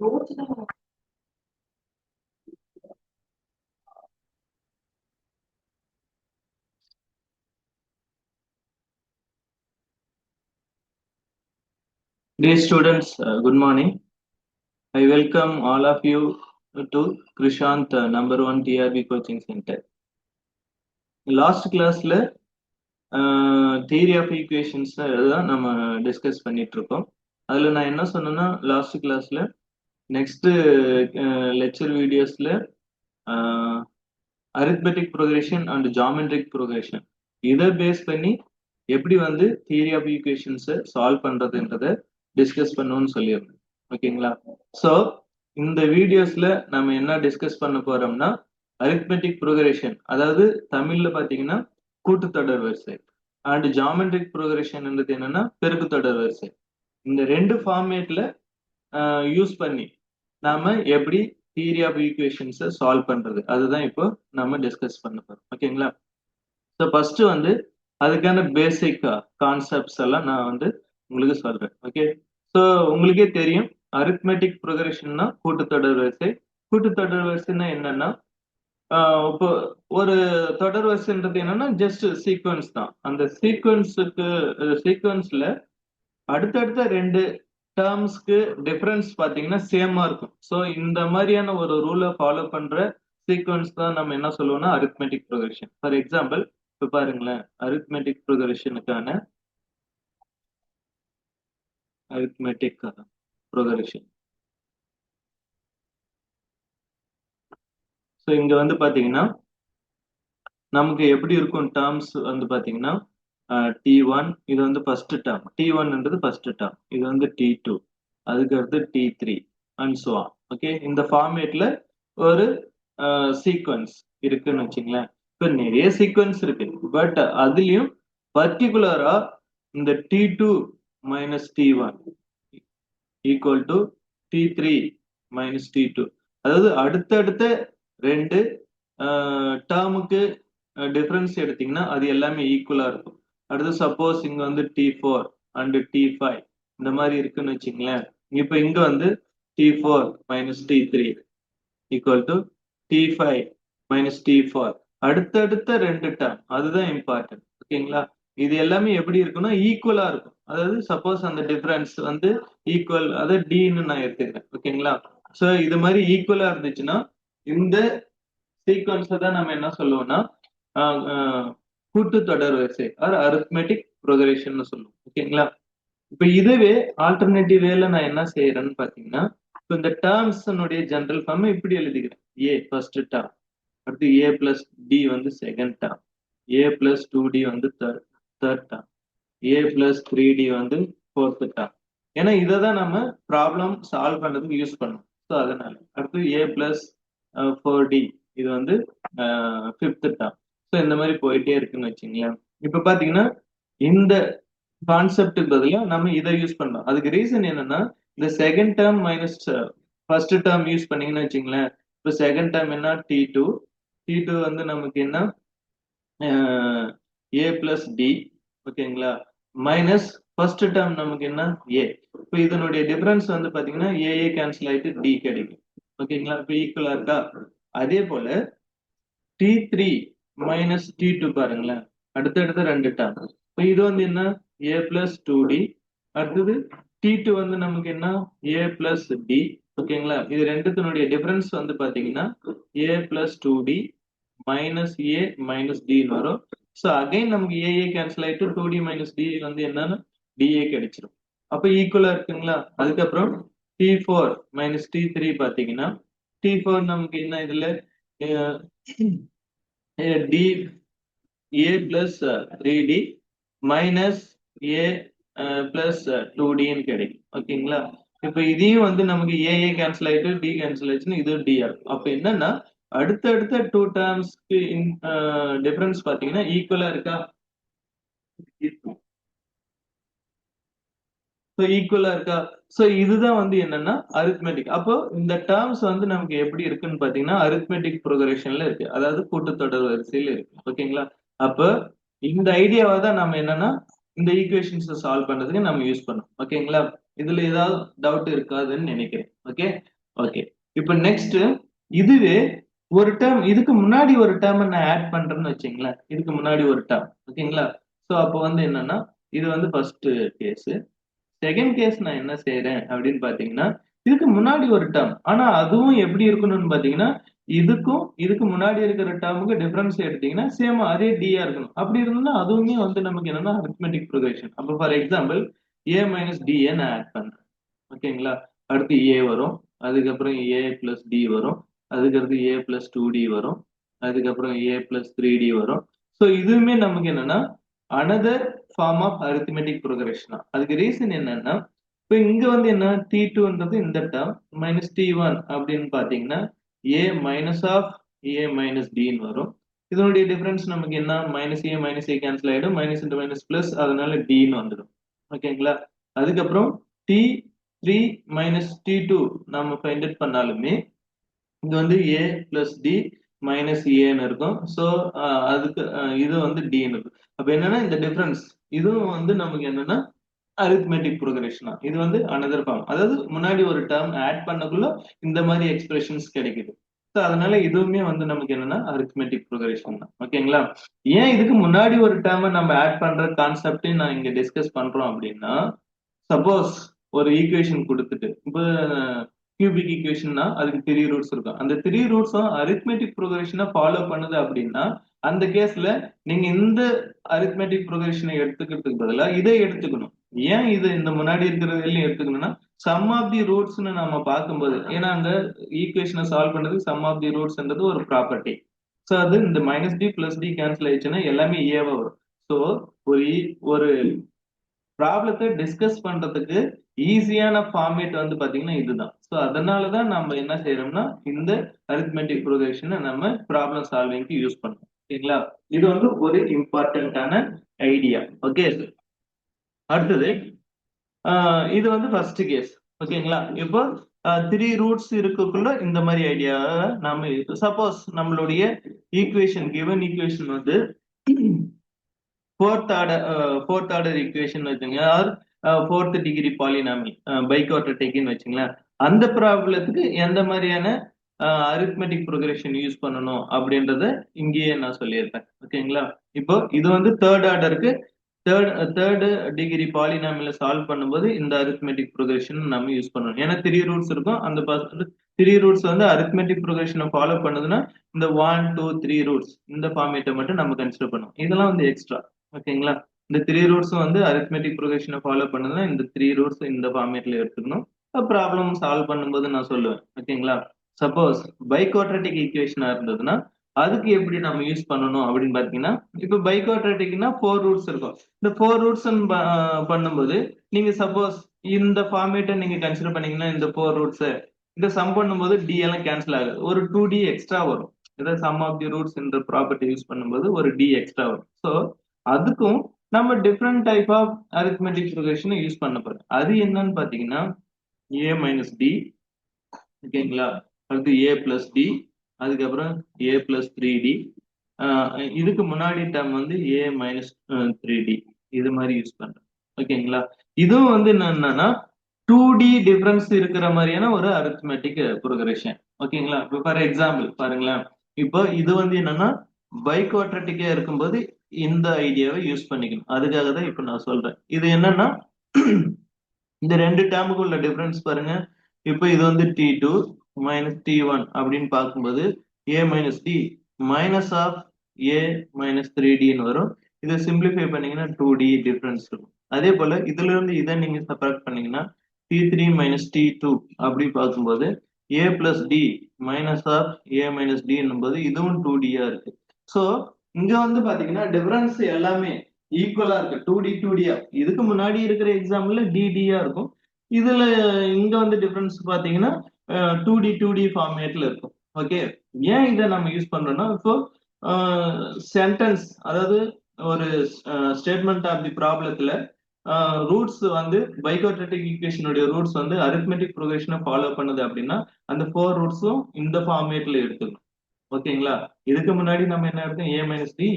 Dear students, good morning. I welcome all of you to Krishant number 1 TRB coaching center. Last classல theory of equations தான் நம்ம discuss பண்ணிட்டு இருக்கோம். அதுல நான் என்ன சொன்னேன்னா லாஸ்ட் கிளாஸ்ல நெக்ஸ்ட் லெக்சர் வீடியோஸ்ல arithmetic progression and geometric progression இதை பேஸ் பண்ணி எப்படி வந்து தியரி ஆஃப் ஈக்குவேஷன்ஸை சால்வ் பண்றதுன்றத டிஸ்கஸ் பண்ணுவோம்னு சொல்லியிருந்தேன். ஓகேங்களா? ஸோ இந்த வீடியோஸ்ல நம்ம என்ன டிஸ்கஸ் பண்ண போறோம்னா அரித்மெட்டிக் ப்ரோக்ரஷன், அதாவது தமிழ்ல பாத்தீங்கன்னா கூட்டுத்தொடர் வரிசை, அண்ட் ஜாமெட்ரிக் ப்ரோக்ரஷன்ன்றது என்னன்னா பெருக்குத்தொடர் வரிசை. இந்த ரெண்டு ஃபார்மேட்ல யூஸ் பண்ணி நாம எப்படி தியரி ஆஃப் ஈக்குவேஷன்ஸை சால்வ் பண்றது அதுதான் இப்போ நம்ம டிஸ்கஸ் பண்ண போறோம். ஓகேங்களா? ஸோ ஃபர்ஸ்ட் வந்து அதுக்கான பேசிக் கான்செப்ட்ஸ் எல்லாம் நான் வந்து உங்களுக்கு சொல்றேன். ஓகே, ஸோ உங்களுக்கே தெரியும் அரித்மெட்டிக் ப்ரோக்ரஷன்னா கூட்டுத்தொடர் வரிசை. கூட்டுத்தொடர் வரிசைன்னா என்னன்னா இப்போ ஒரு தொடர் வரிசைன்றது என்னன்னா ஜஸ்ட் சீக்வன்ஸ் தான். அந்த சீக்வன்ஸ்ல அடுத்தடுத்த ரெண்டு டேர்ம்ஸ்க்கு டிஃபரன்ஸ் பாத்தீங்கன்னா சேமா இருக்கும். ஸோ இந்த மாதிரியான ஒரு ரூலை ஃபாலோ பண்ற சீக்வன்ஸ் தான் நம்ம என்ன சொல்லுவோம்னா அரித்மெட்டிக் ப்ரோக்ரஷன். ஃபார் எக்ஸாம்பிள் இப்ப பாருங்களேன், அரித்மெட்டிக் ப்ரோக்ரஷனுக்கான அரித்மெட்டிக் ப்ரோக்ரஷன். ஸோ இங்க வந்து பாத்தீங்கன்னா நமக்கு எப்படி இருக்கும் டேர்ம்ஸ் வந்து பாத்தீங்கன்னா T1 இது வந்து ஃபர்ஸ்ட் டேர்ம், T1ன்றது ஃபர்ஸ்ட் டேர்ம், இது வந்து T2, அதுக்கு அடுத்து T3 and so on. Okay, இந்த ஃபார்மேட்ல ஒரு சீக்வன்ஸ் இருக்குன்னு வச்சுங்களேன். இப்ப நிறைய சீக்வன்ஸ் இருக்கு, பட் அதுலயும் பர்டிகுலரா இந்த T2 minus T1 equal to T3 minus T2, அதாவது அடுத்தடுத்த ரெண்டு டேர்முக்கு டிஃபரன்ஸ் எடுத்தீங்கன்னா அது எல்லாமே ஈக்குவலா இருக்கும். அடுத்து சப்போஸ் இங்க வந்து T4 அண்ட் T5 இந்த மாதிரி இருக்குன்னு வச்சுங்களேன். இப்ப இங்க வந்து T4 minus T3 equal to T5 minus T4, அடுத்தடுத்த ரெண்டு டேர்ம், அதுதான் இம்பார்ட்டன்ட். ஓகேங்களா? இது எல்லாமே எப்படி இருக்குன்னா ஈக்குவலா இருக்கும். அதாவது சப்போஸ் அந்த டிஃபரன்ஸ் வந்து ஈக்குவல், அதாவது டின்னு நான் எடுத்துக்கிறேன். ஓகேங்களா? சோ இது மாதிரி ஈக்குவலா இருந்துச்சுன்னா இந்த சீக்வன்ஸை தான் நம்ம என்ன சொல்லுவோம்னா கூட்டுத்தொடர் வரிசை ஆர் அரித்மெட்டிக் ப்ரோக்ரஷன் சொல்லுவோம். ஓகேங்களா? இப்ப இதுவே ஆல்டர்னேட்டிவ் வேல நான் என்ன செய்யறேன்னு பாத்தீங்கன்னா, இப்ப இந்த டேர்ம்ஸ் ஜெனரல் ஃபார்ம் இப்படி எழுதிக்கிறேன். ஏ ஃபர்ஸ்ட் டேர்ம், அடுத்து ஏ பிளஸ் டி வந்து செகண்ட் டேர்ம், ஏ பிளஸ் 2d வந்து தேர்ட் டேர்ம், ஏ பிளஸ் 3d வந்து ஃபோர்த் டேர்ம். ஏன்னா இதை தான் நம்ம ப்ராப்ளம் சால்வ் பண்றதுக்கு யூஸ் பண்ணோம். ஸோ அதனால அடுத்து ஏ பிளஸ் 4d இது வந்து ஃபிஃப்த் டேர்ம். ஸோ இந்த மாதிரி போயிட்டே இருக்குன்னு வச்சுங்களேன். இப்ப பாத்தீங்கன்னா இந்த கான்செப்டுக்கு பதிலா நம்ம இதை யூஸ் பண்ணோம். அதுக்கு ரீசன் என்னன்னா இந்த second term minus first term use பண்ணீங்கன்னு வச்சுங்களேன். இப்போ செகண்ட் டேர்ம் என்ன T2 வந்து நமக்கு என்ன ஏ பிளஸ் டி. ஓகேங்களா? மைனஸ் ஃபர்ஸ்ட் டேர்ம் நமக்கு என்ன ஏ. இப்போ இதனுடைய டிஃபரன்ஸ் வந்து பாத்தீங்கன்னா ஏஏ கேன்சல் ஆயிட்டு டி கிடைக்கும். ஓகேங்களா? இப்போ ஈக்குவலா இருக்கா? அதே போல T3 மைனஸ் T2 பாருங்களேன், அடுத்தடுத்த ரெண்டு டேர்ம். இப்போ இது வந்து என்ன ஏ பிளஸ் 2d, அடுத்தது T2 வந்து நமக்கு என்ன ஏ பிளஸ் டி. ஓகேங்களா? இது ரெண்டுத்தினுடைய டிஃபரன்ஸ் வந்து பாத்தீங்கன்னா ஏ பிளஸ் 2d மைனஸ் ஏ மைனஸ் டின்னு வரும். ஸோ அகைன் நமக்கு ஏஏ கேன்சல் ஆயிட்டு 2d மைனஸ் டி வந்து என்னன்னா டிஏ கிடைச்சிரும். அப்ப ஈக்குவலா இருக்குங்களா? அதுக்கப்புறம் T4 மைனஸ் T3 பாத்தீங்கன்னா T4 நமக்கு என்ன இதுல டி ஏ பிளஸ் 3d மைனஸ் ஏ பிளஸ் 2dன்னு கிடைக்கும். ஓகேங்களா? இப்ப இதையும் வந்து நமக்கு ஏஏ கேன்சல் ஆயிட்டு டி கேன்சல் ஆயிடுச்சுன்னா இது டி ஆகும். அப்ப என்னன்னா அடுத்தடுத்த டூ டேர்ம்ஸ்க்கு டிஃபரன்ஸ் பாத்தீங்கன்னா ஈக்குவலா இருக்கா? ஈக்குவலா இருக்கா? சோ இதுதான் வந்து என்னன்னா அரித்மெட்டிக். அப்போ இந்த டேர்ம்ஸ் வந்து நமக்கு எப்படி இருக்குன்னு பாத்தீங்கன்னா அரித்மெட்டிக் ப்ரோக்ரஷன்ல இருக்கு, அதாவது கூட்டுத்தொடர் வரிசையில இருக்கு. ஓகேங்களா? அப்ப இந்த ஐடியாவை தான் நம்ம என்னன்னா இந்த ஈக்குவேஷன்ஸ் சால்வ் பண்றதுக்கு நம்ம யூஸ் பண்ணோம். ஓகேங்களா? இதுல ஏதாவது டவுட் இருக்காதுன்னு நினைக்கிறேன். Okay, okay. இப்ப நெக்ஸ்ட் இதுவே ஒரு டேர்ம் இதுக்கு முன்னாடி ஒரு டேர்ம் நான் ஆட் பண்றேன்னு வச்சுங்களேன். இதுக்கு முன்னாடி ஒரு டேர்ம் ஓகேங்களா. சோ அப்போ வந்து என்னன்னா இது வந்து ஃபர்ஸ்ட் கேஸ். செகண்ட் கேஸ் நான் என்ன செய்யறேன் அப்படின்னு பாத்தீங்கன்னா இதுக்கு முன்னாடி ஒரு டேர்ம் ஆனா அதுவும் எப்படி இருக்கணும்னு பாத்தீங்கன்னா இதுக்கு முன்னாடி இருக்கிற டேர்முக்கு டிஃபரன்ஸ் எடுத்தீங்கன்னா சேம் அதே டியா இருக்கணும். அப்படி இருந்தா அதுவுமே வந்து நமக்கு என்னன்னா அரித்மெட்டிக் ப்ரொக்ரெஷன். அப்ப for example a minus d a நான் ஆட் பண்றேன் ஓகேங்களா. அடுத்து ஏ வரும், அதுக்கப்புறம் ஏ பிளஸ் டி வரும், அதுக்கடுத்து ஏ பிளஸ் டூ டி வரும், அதுக்கப்புறம் ஏ பிளஸ் த்ரீ டி வரும். ஸோ இதுவுமே நமக்கு என்னன்னா another form of arithmetic progression. அதுக்கு ரீசன் என்னன்னா இப்போ இங்க வந்து என்ன டி டூன்றது இந்த டேர்ம் மைனஸ் டி ஒன் அப்படின்னு பாத்தீங்கன்னா a minus of A minus டின்னு வரும். இதனுடைய டிஃபரன்ஸ் நமக்கு என்ன மைனஸ் ஏ கேன்சல் ஆயிடும், மைனஸ் இன்டு மைனஸ் பிளஸ், அதனால டின்னு வந்துடும் ஓகேங்களா. அதுக்கப்புறம் d three minus D two நம்ம ஃபைண்ட் அவுட் பண்ணாலுமே இங்க வந்து ஏ பிளஸ் டி மைனஸ் ஏன்னு இருக்கும். ஸோ அதுக்கு இது வந்து டின்னு இருக்கும். அப்ப என்னன்னா இந்த டிஃபரன்ஸ் இதுவும் வந்து நமக்கு என்னன்னா அரித்மெட்டிக் ப்ரொக்ரெஷனா. இது வந்து அனதர் ஃபார்ம். அதாவது முன்னாடி ஒரு டேர்ம் ஆட் பண்ணக்குள்ள இந்த மாதிரி எக்ஸ்பிரஷன்ஸ் கிடைக்குது. ஸோ அதனால இதுவுமே வந்து நமக்கு என்னன்னா அரித்மெட்டிக் ப்ரொக்ரெஷன் தான் ஓகேங்களா. ஏன் இதுக்கு முன்னாடி ஒரு டேர்மை நம்ம ஆட் பண்ற கான்செப்டையும் நான் இங்க டிஸ்கஸ் பண்றோம் அப்படின்னா சப்போஸ் ஒரு ஈக்குவேஷன் கொடுத்துட்டு இப்போ கியூபிக் ஈக்குவேஷன்னா அதுக்கு த்ரீ ரூட்ஸ் இருக்கும். அந்த த்ரீ ரூட்ஸும் அரித்மெட்டிக் ப்ரொக்ரெஷனை ஃபாலோ பண்ணுது அப்படின்னா அந்த கேஸ்ல நீங்க இந்த அரித்மெட்டிக் ப்ரொக்ரெஷனை எடுத்துக்கிறதுக்கு பதிலா இதை எடுத்துக்கணும். ஏன் இது இந்த முன்னாடி இருக்கிறதுலையும் எடுத்துக்கணும்னா சம் ஆஃப் தி ரூட்ஸ்னு நம்ம பார்க்கும்போது ஏன்னா அங்க ஈக்குவேஷனை சால்வ் பண்றதுக்கு சம் ஆஃப் தி ரூட்ஸ்ன்றது ஒரு ப்ராப்பர்ட்டி. ஸோ அது இந்த minus d plus d cancel ஆயிடுச்சுன்னா எல்லாமே ஏவா வரும். ஸோ ஒரு ப்ராப்ளத்தை டிஸ்கஸ் பண்றதுக்கு ஈஸியான ஃபார்மேட் வந்து பாத்தீங்கன்னா இதுதான். ஸோ அதனாலதான் நம்ம என்ன செய்யறோம்னா இந்த அரித்மெட்டிக் ப்ரொக்ரெஷனை நம்ம ப்ராப்ளம் சால்விங்க்கு யூஸ் பண்றோம் ஓகேங்களா. இது வந்து ஒரு இம்பார்ட்டன்டான ஐடியா. ஓகே, அடுத்தது இது வந்து ஃபர்ஸ்ட் கேஸ் ஓகேங்களா. இப்போ த்ரீ ரூட்ஸ் இருக்கக்குள்ள இந்த மாதிரி ஐடியா நாம சப்போஸ் நம்மளுடைய ஈக்குவேஷன் கிவன் ஈக்குவேஷன் வந்து ஃபோர்த் ஆர்டர் ஈக்குவேஷன் வச்சுங்க ஆர் ஃபோர்த் டிகிரி பாலினாமி பைக்வாட்ரட்டிக்னு வச்சுங்களேன். அந்த ப்ராப்ளத்துக்கு எந்த மாதிரியான அரித்மெட்டிக் ப்ரொக்ரெஷன் யூஸ் பண்ணணும் அப்படின்றத இங்கேயே நான் சொல்லியிருப்பேன் ஓகேங்களா. இப்போ இது வந்து தேர்ட் ஆர்டருக்கு தேர்டு டிகிரி பாலினாமில சால்வ் பண்ணும்போது இந்த அரித்மெட்டிக் ப்ரொக்ரெஷன் நம்ம யூஸ் பண்ணணும். ஏன்னா த்ரீ ரூட்ஸ் இருக்கும். அந்த த்ரீ ரூட்ஸ் வந்து அரித்மெட்டிக் ப்ரொக்ரெஷனை ஃபாலோ பண்ணுதுன்னா இந்த 1 2 3 ரூட்ஸ் இந்த ஃபார்மேட்டை மட்டும் நம்ம கன்சிடர் பண்ணுவோம். இதெல்லாம் வந்து எக்ஸ்ட்ரா ஓகேங்களா. இந்த த்ரீ ரூட்ஸும் வந்து அரித்மெட்டிக் ப்ரொக்ரெஷனை ஃபாலோ பண்ணுதுன்னா இந்த த்ரீ ரூட்ஸ் இந்த ஃபார்மேட்ல எடுத்துக்கணும். ப்ராப்ளம் சால்வ் பண்ணும்போது நான் சொல்லுவேன் ஓகேங்களா. சப்போஸ் பைக்வாட்ரட்டிக் ஈக்குவேஷனா இருந்ததுன்னா அதுக்கு எப்படி நம்ம யூஸ் பண்ணணும் அப்படின்னு பாத்தீங்கன்னா இப்ப பைக்வாட்ரட்டிக்னா 4 ரூட்ஸ் இருக்கும். இந்த 4 ரூட்ஸ் பண்ணும்போது நீங்க சப்போஸ் இந்த ஃபார்மேட்டை நீங்க கன்சிடர் பண்ணீங்கன்னா இந்த 4 ரூட்ஸ் இந்த சம் பண்ணும்போது டி எல்லாம் கேன்சல் ஆகுது, ஒரு 2D எக்ஸ்ட்ரா வரும். ஏதாவது சம் ஆஃப் தி ரூட்ஸ் என்ற ப்ராப்பர்ட்டி யூஸ் பண்ணும்போது ஒரு டி எக்ஸ்ட்ரா வரும். ஸோ அதுக்கும் நம்ம டிஃப்ரெண்ட் டைப் ஆஃப் அரித்மெட்டிக் ப்ரொக்ரெஷனை யூஸ் பண்ண போறோம். அது என்னன்னு பாத்தீங்கன்னா ஏ மைனஸ் டி ஓகேங்களா. அடுத்து ஏ பிளஸ் டி, அதுக்கப்புறம் ஏ பிளஸ் த்ரீ டி, இதுக்கு முன்னாடி டேர்ம் வந்து ஏ மைனஸ் த்ரீ டி இது மாதிரி யூஸ் பண்றேன் ஓகேங்களா. இதுவும் வந்து என்னன்னா 2D டிஃபரன்ஸ் இருக்கிற மாதிரியான ஒரு அரித்மெட்டிக் ப்ரொக்ரெஷன் ஓகேங்களா. இப்போ ஃபார் எக்ஸாம்பிள் பாருங்களேன். இப்போ இது வந்து என்னன்னா பைக்வாட்ரட்டிக்கா இருக்கும்போது இந்த ஐடியாவை யூஸ் பண்ணிக்கணும். அதுக்காக தான் இப்போ நான் சொல்றேன். இது என்னன்னா இந்த ரெண்டு டேர்முக்கு உள்ள டிஃபரன்ஸ் பாருங்க. இப்போ இது வந்து D two minus D one அப்படின்னு பார்க்கும்போது A minus D minus of A minus three டின்னு வரும். இதை சிம்பிளிஃபை பண்ணீங்கன்னா 2D டிஃபரன்ஸ் இருக்கும். அதே போல இதுல இருந்து இதை நீங்க செப்பரேட் பண்ணீங்கன்னா D three minus D two அப்படி பார்க்கும்போது A plus D minus of A minus D போது இதுவும் 2Dயா இருக்கு. ஸோ இங்க வந்து பாத்தீங்கன்னா டிஃபரன்ஸ் எல்லாமே ஈக்குவலா இருக்கு 2D இதுக்கு முன்னாடி இருக்கிற எக்ஸாம்பிள்ல டிடியா இருக்கும். இதுல இங்க வந்து டிஃபரன்ஸ் பாத்தீங்கன்னா 2D ஃபார்மேட்ல இருக்கும். ஓகே, ஏன் இதை நம்ம யூஸ் பண்றோம்னா இப்போ சென்டென்ஸ் அதாவது ஒரு ஸ்டேட்மெண்ட் ஆஃப் தி ப்ராப்ளத்துல ரூட்ஸ் வந்து பைக்வாட்ரட்டிக் ஈக்குவேஷனுடைய ரூட்ஸ் வந்து அரித்மெட்டிக் ப்ரொக்ரெஷனை ஃபாலோ பண்ணுது அப்படின்னா அந்த 4 ரூட்ஸும் இந்த ஃபார்மேட்ல எடுத்துக்கணும் ஓகேங்களா. இதுக்கு முன்னாடி நம்ம என்ன எடுத்தோம் A minus D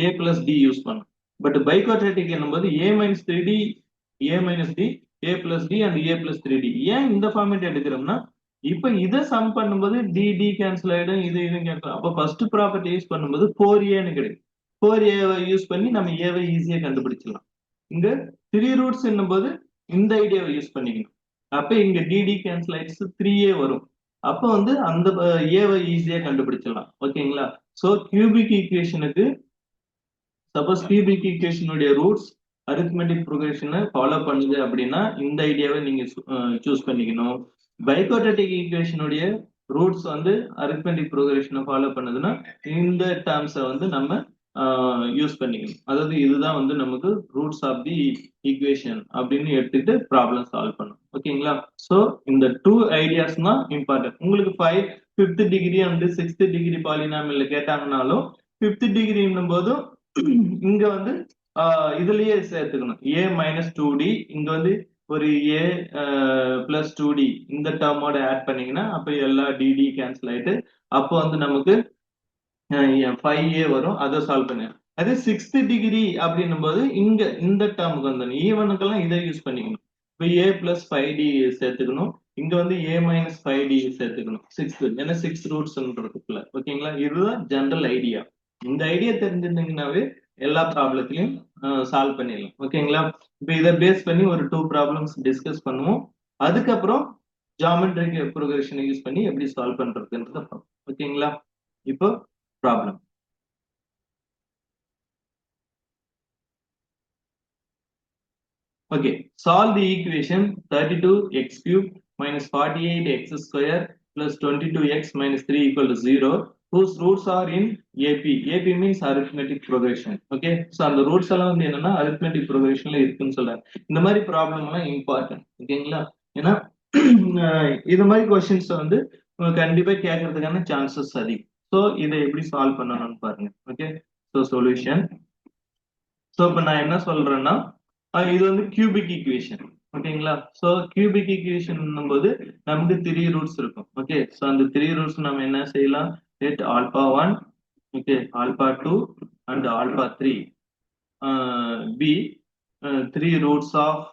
A plus D use பண்ணோம். பட் பைக்வாட்ரட்டிக் என்னும்போது A minus three D A minus D A plus D and A plus three D. ஏன் இந்த ஃபார்மேட் எடுக்கிறோம்னா இப்ப இதை சம் பண்ணும்போது டி கேன்சல் ஆயிடும், இது கேன்சல். அப்ப ஃபர்ஸ்ட் ப்ராப்பர்ட்டி யூஸ் பண்ணும்போது 4a கிடைக்கும். 4a யூஸ் பண்ணி நம்ம ஏவை ஈஸியா கண்டுபிடிச்சிடலாம். இங்க 3 ரூட்ஸ் போது இந்த ஐடியாவை யூஸ் பண்ணிக்கணும். அப்ப இங்க டி கேன்சல் ஆயிடுச்சு, 3a வரும். அப்ப வந்து அந்த ஏவை ஈஸியா கண்டுபிடிச்சிடலாம். ஓகேங்களா? சோ கியூபிக் ஈக்குவேஷனுக்கு சப்போஸ் கியூபிக் ஈக்குவேஷனுடைய ரூட்ஸ் அரித்மெட்டிக் ப்ரோக்ரஷனை ஃபாலோ பண்ணுது அப்படின்னா இந்த ஐடியாவை நீங்க சூஸ் பண்ணிக்கணும். பைக்வாட்ரட்டிக் ஈக்குவேஷனுடைய ரூட்ஸ் வந்து அரித்மெட்டிக் ப்ரோக்ரஷனை ஃபாலோ பண்ணுதுன்னா இந்த டேர்ம்ஸை வந்து நம்ம யூஸ் பண்ணிக்கணும். அதாவது இதுதான் வந்து நமக்கு ரூட்ஸ் ஆஃப் தி ஈக்குவேஷன் அப்படின்னு எடுத்துட்டு ப்ராப்ளம் சால்வ் பண்ணும். ஓகேங்களா? ஸோ இந்த டூ ஐடியாஸ் தான் இம்பார்ட்டன்ட். உங்களுக்கு 5th degree and 6th degree பாலினாமியல்ல கேட்டாங்கனாலும் 5th டிகிரின்னும் போதும் இங்க வந்து இதுலயே சேர்த்துக்கணும் a மைனஸ் 2d. இங்க வந்து ஒரு a பிளஸ் 2d இந்த டேர்மோட ஆட் பண்ணீங்கன்னா அப்ப எல்லா dd கேன்சல் ஆயிட்டு அப்போ வந்து நமக்கு 5a வரும். அதை சால்வ் பண்ணு. அதே 6th டிகிரி அப்படின்னும் போது இங்க இந்த டேர்முக்கு வந்து ஈவனுக்கெல்லாம் இதை யூஸ் பண்ணிக்கணும். இப்போ a பிளஸ் 5d சேர்த்துக்கணும். இங்க வந்து a மைனஸ் 5d சேர்த்துக்கணும் 6th, ஏன்னா 6 ரூட்ஸ்ன்றதுக்குள்ள. ஓகேங்களா? இதுதான் ஜெனரல் ஐடியா. இந்த ஐடியா தெரிஞ்சிருந்தீங்கன்னாவே எல்லா ப்ராப்ளத்திலையும் சால்வ் பண்ணிடலாம். ஓகேங்களா? இப்போ இதை பேஸ் பண்ணி ஒரு 2 ப்ராப்ளம்ஸ் டிஸ்கஸ் பண்ணுவோம். அதுக்கப்புறம் ஜாமெட்ரிக் ப்ரோக்ரஷனை யூஸ் பண்ணி எப்படி சால்வ் பண்றதுன்றத பார்ப்போம். ஓகேங்களா? இப்போ problem. Okay, solve the equation 32x cubed minus 48x square plus 22x minus 3 equal to 0, whose roots are in AP. AP means arithmetic progression. Okay, so அந்த roots எல்லாம் வந்து என்னன்னா arithmetic progressionல இருக்குன்னு சொல்றாங்க. இந்த மாதிரி ப்ராப்ளம் எல்லாம் இம்பார்ட்டன்ட். ஓகேங்களா? ஏன்னா இது மாதிரி கொஸ்டின்ஸ் வந்து கண்டிப்பா கேட்கறதுக்கான சான்சஸ் அதிகம். ஸோ இதை எப்படி சால்வ் பண்ணணும்னு பாருங்க. Okay, so solution. ஸோ இப்போ நான் என்ன சொல்றேன்னா இது வந்து கியூபிக் ஈக்குவேஷன். ஓகேங்களா? ஸோ கியூபிக் ஈக்குவேஷன் போது நமக்கு 3 ரூட்ஸ் இருக்கும். ஓகே, ஸோ அந்த 3 ரூட்ஸ் நம்ம என்ன செய்யலாம்? Let alpha 1, okay, alpha 2 and alpha 3 be 3 roots of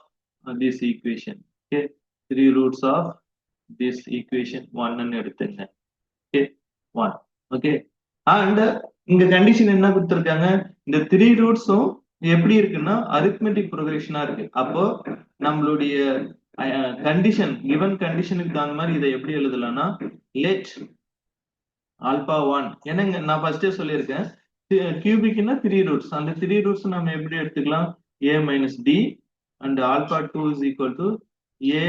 this equation. Okay, 3 roots of this equation 1 எடுத்துங்க. ஓகே, 1. ஓகே, அண்ட் இங்க கண்டிஷன் என்ன கொடுத்திருக்காங்க? இந்த 3 ரூட்ஸும் எப்படி இருக்குன்னா அரித்மெட்டிக் ப்ரோக்ரஷனா இருக்கு. அப்போ நம்மளுடைய கண்டிஷன் கிவன் கண்டிஷனுக்கு தகுந்த மாதிரி இதை எப்படி எழுதலாம்னா லெட் ஆல்பா 1, ஏன்னா நான் ஃபர்ஸ்டே சொல்லியிருக்கேன் கியூபிக்னா 3 ரூட்ஸ். அந்த 3 ரூட்ஸ் நம்ம எப்படி எடுத்துக்கலாம்? a minus D and alpha 2 is equal to a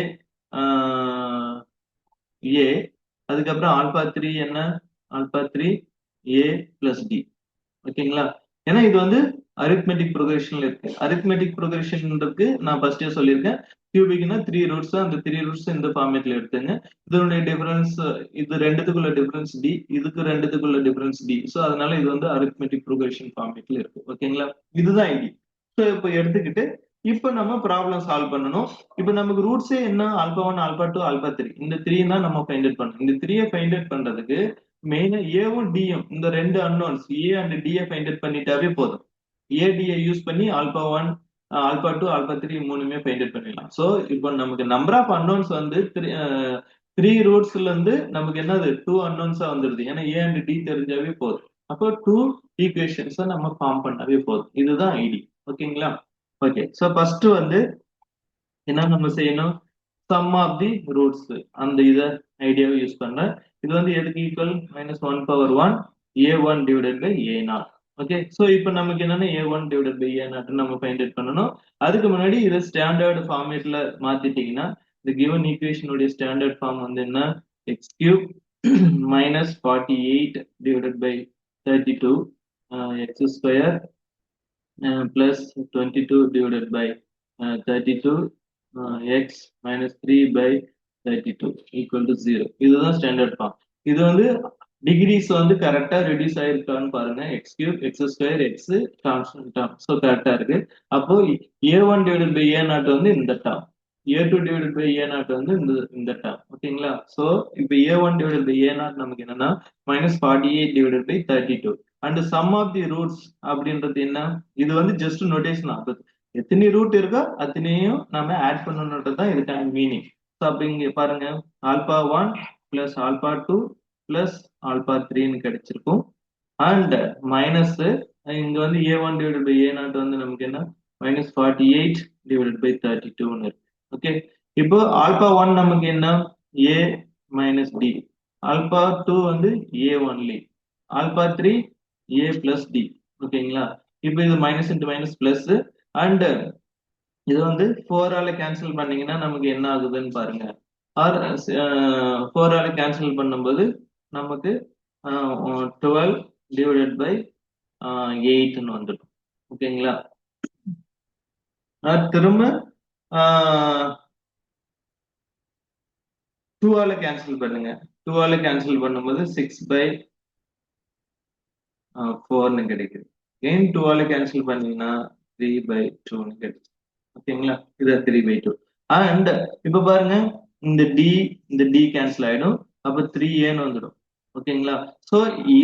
a. அதுக்கப்புறம் ஆல்பா 3 என்ன? Alpha 3 a plus d. ஓகேங்களா? ஏன்னா இது வந்து அரித்மெட்டிக் ப்ரோக்ரஷன்ல இருக்கு. அரித்மெட்டிக் ப்ரோக்ரஷன்க்கு நான் ஃபர்ஸ்டே சொல்லியிருக்கேன் கியூபிக்னா 3 ரூட்ஸ். அந்த 3 ரூட்ஸ் இந்த ஃபார்மேட்ல எடுத்துங்க. இதனுடைய டிஃபரன்ஸ், இது ரெண்டுத்துக்குள்ள டிஃபரன்ஸ் டி, இதுக்கு ரெண்டுத்துக்குள்ள டிஃபரன்ஸ் டி. ஸோ அதனால இது வந்து அரித்மெட்டிக் ப்ரோக்ரஷன் ஃபார்மேட்ல இருக்கு. ஓகேங்களா? இதுதான் ஐடி. ஸோ இப்போ எடுத்துக்கிட்டு இப்போ நம்ம ப்ராப்ளம் சால்வ் பண்ணணும். இப்போ நமக்கு ரூட்ஸே என்ன? Alpha 1, alpha 2, alpha 3. இந்த 3 தான் நம்ம ஃபைண்ட் அவுட் பண்ணணும். இந்த 3 ஃபைண்ட் அவுட் பண்றதுக்கு மெயினா ஏவும் டியும் இந்த ரெண்டு அன்னோன்ஸ் ஏ அண்ட் டியை ஃபைண்ட் அவுட் பண்ணிட்டாவே போதும். ஏடியை யூஸ் பண்ணி ஆல்பா 1, ஆல்பா 2, ஆல்பா 3 மூணுமே ஃபைண்ட் அவுட் பண்ணிடலாம். ஸோ இப்போ நமக்கு நம்பர் ஆஃப் அன்னோன்ஸ் வந்து 3 ரூட்ஸ்ல இருந்து நமக்கு என்னது 2 அன்னோன்ஸா வந்துருது. ஏன்னா ஏ அண்ட் டி தெரிஞ்சாவே போதும். அப்போ 2 ஈக்குவேஷன்ஸை நம்ம ஃபார்ம் பண்ணாவே போதும். இதுதான் ஐடி. ஓகேங்களா? ஓகே, ஸோ ஃபர்ஸ்ட் வந்து என்ன நம்ம செய்யணும்? சம் ஆஃப் தி ரூட்ஸ் அந்த இதை ஐடியாவை யூஸ் பண்றேன். இது வந்து எதுக்கு ஈக்குவல்? -1/1 a1 divided by a0. Okay, so இப்போ நமக்கு என்னன்னா a1 டிவைடட் பை a0 நம்ம ஃபைண்ட் அவுட் பண்ணணும். அதுக்கு முன்னாடி இதை ஸ்டாண்டர்ட் ஃபார்மேட்ல மாத்திட்டீங்கன்னா இந்த கிவன் ஈக்குவேஷனுடைய ஸ்டாண்டர்ட் ஃபார்ம் வந்து என்ன? X cube minus 48 divided by 32 x square plus 22 divided by 32 x minus 3 by 32 equal to 0. இதுதான் ஸ்டாண்டர்ட் ஃபார்ம். இது வந்து டிகிரிஸ் வந்து கரெக்டா ரெடியூஸ் ஆயிருக்கான்னு பாருங்க. X cube X square X constant term. So கரெக்டா இருக்கு. அப்போ a1 டிவைடட் பை a0 வந்து இந்த term, a2 divided by a0 வந்து இந்த டேர்ம். ஓகேங்களா? ஸோ இப்போ a1 டிவைடட் பை a0 நமக்கு என்னன்னா -48 divided by 32 and sum of the roots அப்படின்றது என்ன? இது வந்து ஜஸ்ட் நோட்டேஷன். எத்தனை ரூட் இருக்கோ அத்தனையும் நம்ம ஆட் பண்ணணுன்றது தான் இதுக்கான மீனிங். ஸோ அப்போ இங்க பாருங்க alpha 1 plus alpha 2 plus alpha 3ன்னு கிடைச்சிருக்கும். அண்ட் மைனஸ் இங்க வந்து a1 டிவைடட் பை a0 வந்து நமக்கு என்ன மைனஸ் 48 டிவைடட் பை 32ன்னு இருக்கு. ஓகே, இப்போ ஆல்பா 1 நமக்கு என்ன a மைனஸ் டி, ஆல்பா 2 வந்து a only, alpha 3 a plus d. ஓகேங்களா, இப்போ இது minus into minus plus, and இது வந்து 4 ஆல கேன்சல் பண்ணீங்கன்னா நமக்கு என்ன ஆகுதுன்னு பாருங்க. ஆர் 4 ஆல கேன்சல் பண்ணும்போது நமக்கு 12 டிவைடட் பை 8ன்னு வந்துடும். ஓகேங்களா, திரும்ப 2 ஆல கேன்சல் பண்ணுங்க. 2 ஆல கேன்சல் பண்ணும்போது 6 பை 4ன்னு கிடைக்குது. ஏன் 2 ஆல கேன்சல் பண்ணீங்கன்னா 3 பை 2ன்னு கிடைக்குது. ஓகேங்களா, இது 3 பை 2. அண்ட் இப்ப பாருங்க இந்த டி கேன்சல் ஆயிடும், அப்ப 3a வந்துடும். ஓகேங்களா, சோ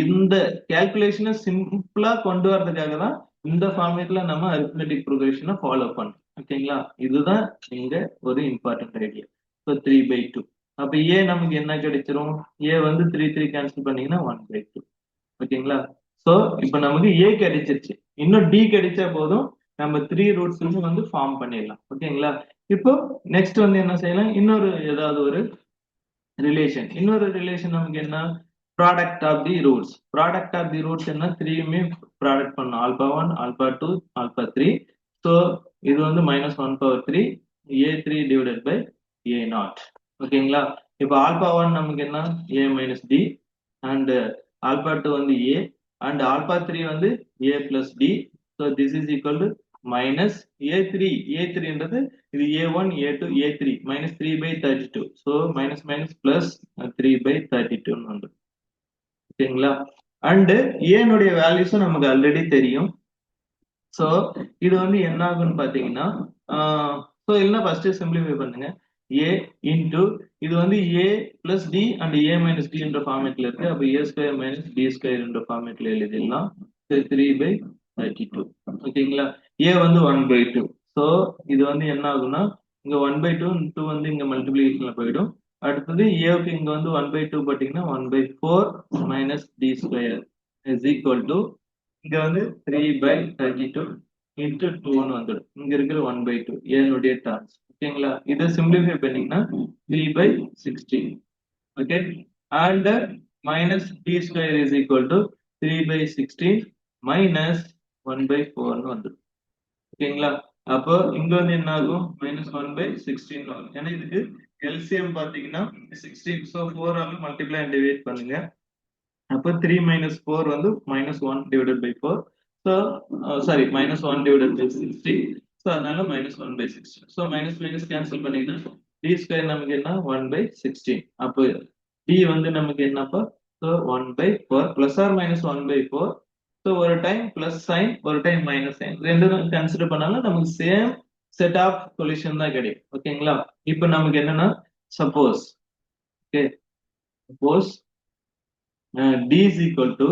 இந்த கால்குலேஷனை சிம்பிளா கொண்டு வரதுக்காக தான் இந்த ஃபார்மேட்ல நம்ம அரித்மெட்டிக் ப்ரோக்ரஷனை ஃபாலோ பண்ணோம். ஓகேங்களா, இதுதான் இங்க ஒரு இம்பார்ட்டன்ட் ஐடியா. ஸோ 3 பை 2, அப்ப ஏ நமக்கு என்ன கிடைச்சிரும், ஏ வந்து 3 கேன்சல் பண்ணீங்கன்னா 1 பை 2. ஓகேங்களா, சோ இப்ப நமக்கு ஏ கிடைச்சிருச்சு, இன்னும் டி கிடைச்சா போதும் நம்ம 3 ரூட்ஸ் வந்து ஃபார்ம் பண்ணிடலாம். ஓகேங்களா, இப்போ நெக்ஸ்ட் வந்து என்ன செய்யலாம், ஏதாவது ஒரு ரிலேஷன் நமக்கு என்ன, product of the roots. Product of the roots என்ன, 3யுமே ப்ராடக்ட் பண்ணணும், ஆல்பா 1 ஆல்பா 2 ஆல்பா 3. ஸோ இது வந்து minus 1 power 3 a3 divided by a0. ஓகேங்களா, இப்போ ஆல்பா 1 நமக்கு என்ன a minus D, and alpha 2 வந்து a, அண்ட் ஆல்பா 3 வந்து a plus D. So this is equal to minus a3ன்றது இது a1 a2 a3 minus 3 by 32. So minus minus plus 3 by 32ன்னு வந்து. ஓகேங்களா, அண்ட் ஏனுடைய வேல்யூஸும் நமக்கு ஆல்ரெடி தெரியும். ஸோ இது வந்து என்ன ஆகும்னு பாத்தீங்கன்னா, ஸோ இல்லைன்னா ஃபர்ஸ்ட் சிம்பிளிஃபை பண்ணுங்க. ஏ இன்டு இது வந்து A plus D and A minus D என்ற ஃபார்மேட்ல இருக்கு. அப்ப A square minus D square என்ற ஃபார்மேட்ல எழுதிடலாம். 3 பை 32. ஓகேங்களா, ஏ வந்து 1 பை 2. ஸோ இது வந்து என்ன ஆகும்னா இங்க 1 பை 2 2 வந்து இங்க மல்டிபிளிகேஷன்ல போயிடும். அடுத்தது ஏவுக்கு இங்க வந்து 1 பை 2 பாத்தீங்கன்னா 1 by 4 minus D square is equal to இங்க வந்து 3 பை 32 இன்டு 2ன்னு வந்துடும். இங்க இருக்கிற 1 பை 2 ஏனுடைய டர்ம்ஸ். ஓகேங்களா, இதை சிம்பிளிஃபை பண்ணீங்கன்னா 3 by 16. Okay, and minus D square is equal to 3 by 16 minus 1 by 4ன்னு வந்துடும். ஓகேங்களா, அப்போ இங்க வந்து என்ன ஆகும், மைனஸ் 1 பை 16 வரும். ஏன்னா இதுக்கு எல்சிஎம் பாத்தீங்கன்னா 16. ஸோ 4 ஆல மல்டிப்ளை அண்ட் டிவைட் பண்ணுங்க. அப்போ 3 minus 4 வந்து minus 1 divided by 4. So, sorry, minus 1 divided by 60. So, அதனால minus 1 by 16. So, minus minus cancel பண்ணிங்கன்னா d square நமக்கு என்ன 1 by 16. அப்போ d வந்து நமக்கு என்னப்பா, so 1 by 4 plus or minus 1 by 4. So, ஒரு டைம் plus sign, ஒரு டைம் minus sign. ரெண்டும் கன்சிடர் பண்ணாலும் நமக்கு சேம் செட் ஆஃப் சொல்யூஷன் தான் கிடைக்கும். ஓகேங்களா, இப்போ நமக்கு என்னன்னா suppose, okay, suppose d is equal to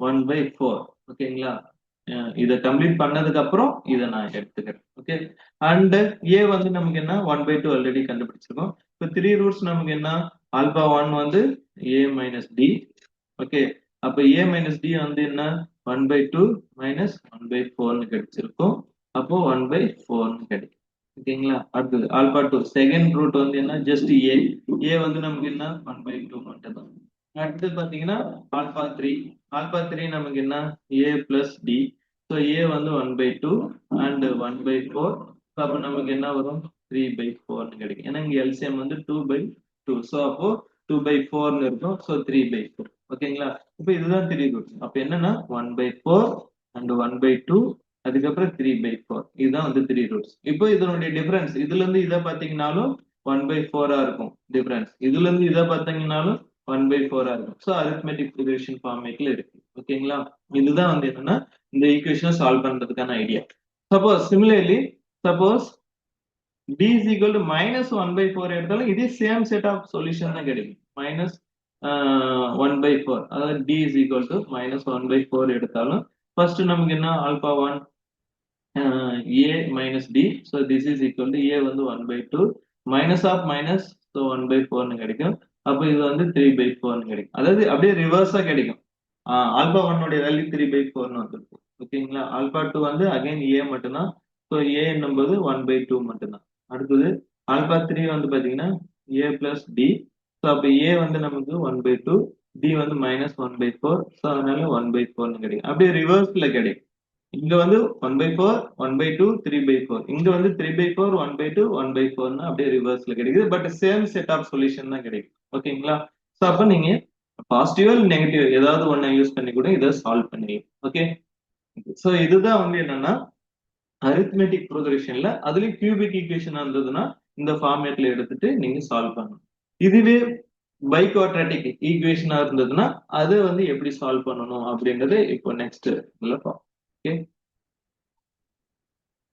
1 by 4. ஓகேங்களா, இதை கம்ப்ளீட் பண்ணதுக்கு அப்புறம் இதை நான் எடுத்துக்கிறேன். ஓகே, அண்ட் a வந்து நமக்கு என்ன 1 by 2 ஆல்ரெடி கண்டுபிடிச்சிருக்கோம். இப்போ 3 ரூட்ஸ் நமக்கு என்ன, ஆல்பா 1 வந்து a மைனஸ் டி. ஓகே, அப்ப a மைனஸ் டி வந்து என்ன 1 by 2 மைனஸ் 1 by 4ன்னு கிடைச்சிருக்கும். அப்போ 1 by 4ன்னு கிடைக்கும். ஓகேங்களா, அடுத்தது ஆல்பா 2 செகண்ட் ரூட் வந்து என்ன, ஜஸ்ட் a வந்து நமக்கு என்ன 1 by 2 மட்டும் தான். அடுத்து பாத்தீங்கன்னா ஆல்பா 3 நமக்கு என்ன a plus D. So a வந்து 1 by 2 அண்ட் 1 by 4. அப்போ நமக்கு என்ன வரும் 3 by 4ன்னு கிடைக்கும். ஏன்னா இங்க எல்சிஎம் வந்து 2 by 2. ஸோ அப்போ 2 by 4ன்னு இருக்கும். So 3 by 4. ஓகேங்களா, இப்போ இதுதான் 3 ரூட்ஸ். அப்போ என்னன்னா 1 by 4 அண்ட் 1 by 2 அதுக்கப்புறம் 3 by 4. இதுதான் வந்து 3 ரூட்ஸ். இப்போ இதனுடைய டிஃபரன்ஸ் இதுல இருந்து இதை பாத்தீங்கன்னாலும் 1 by 4 இருக்கும் டிஃபரன்ஸ். இதுல இருந்து இதை பாத்தீங்கன்னாலும் 1 by 4 இருக்கும். ஸோ அரித்மெட்டிக் ப்ரோக்ரஷன் ஃபார்மேட்ல இருக்கு. ஓகேங்களா, இதுதான் வந்து என்னன்னா இந்த ஈக்குவேஷனை சால்வ் பண்றதுக்கான idea. Suppose similarly suppose d is equal to minus 1 by 4 எடுத்தாலும் இதே சேம் செட் ஆஃப் சொல்யூஷன் தான் கிடைக்கும். மைனஸ் 1 by 4, அதாவது d is equal to minus 1 by 4 எடுத்தாலும் ஃபர்ஸ்ட் நமக்கு என்ன alpha 1 a minus d. so this is equal to a வந்து 1 by 2 minus of minus, so 1/4 கிடைக்கும். அப்போ இது வந்து 3/4 கிடைக்கும். அதாவது அப்படியே ரிவர்ஸா கிடைக்கும். ஆல்பா 1 வேல்யூ 3/4 வந்துருக்கும். ஓகேங்களா? ஆல்பா 2 வந்து அகைன் ஏ மட்டும்தான். ஸோ ஏ என்னும்போது 1/2 மட்டும்தான். அடுத்தது ஆல்பா 3 வந்து பாத்தீங்கன்னா ஏ பிளஸ் டி. ஸோ அப்போ ஏ வந்து நமக்கு 1/2, டி வந்து -1/4. ஸோ அதனால 1/4 கிடைக்கும். அப்படியே ரிவர்ஸ்ல கிடைக்கும். இங்க வந்து 1/4, 1/2, 3/4. இங்க வந்து 3/4, 1/2, 1/4 அப்படியே ரிவர்ஸ்ல கிடைக்குது. But same set of solution தான் கிடைக்கும். ஓகேங்களா? ஸோ அப்ப நீங்க பாசிட்டிவ் நெகட்டிவ் ஏதாவது ஒன்னை யூஸ் பண்ணி கூட இதை சால்வ் பண்ணிடலாம். ஓகே. ஸோ இதுதான் வந்து என்னன்னா அரித்மெட்டிக் ப்ரோக்ரஷன்ல அதுலயும் கியூபிக் ஈக்குவேஷன் இருந்ததுன்னா இந்த ஃபார்மேட்ல எடுத்துட்டு நீங்க சால்வ் பண்ணணும். இதுவே பைக்வாட்ராட்டிக் ஈக்குவேஷனா இருந்ததுன்னா அது வந்து எப்படி சால்வ் பண்ணணும் அப்படின்றது இப்போ நெக்ஸ்ட் இதுல பார்ப்போம். ஓகே.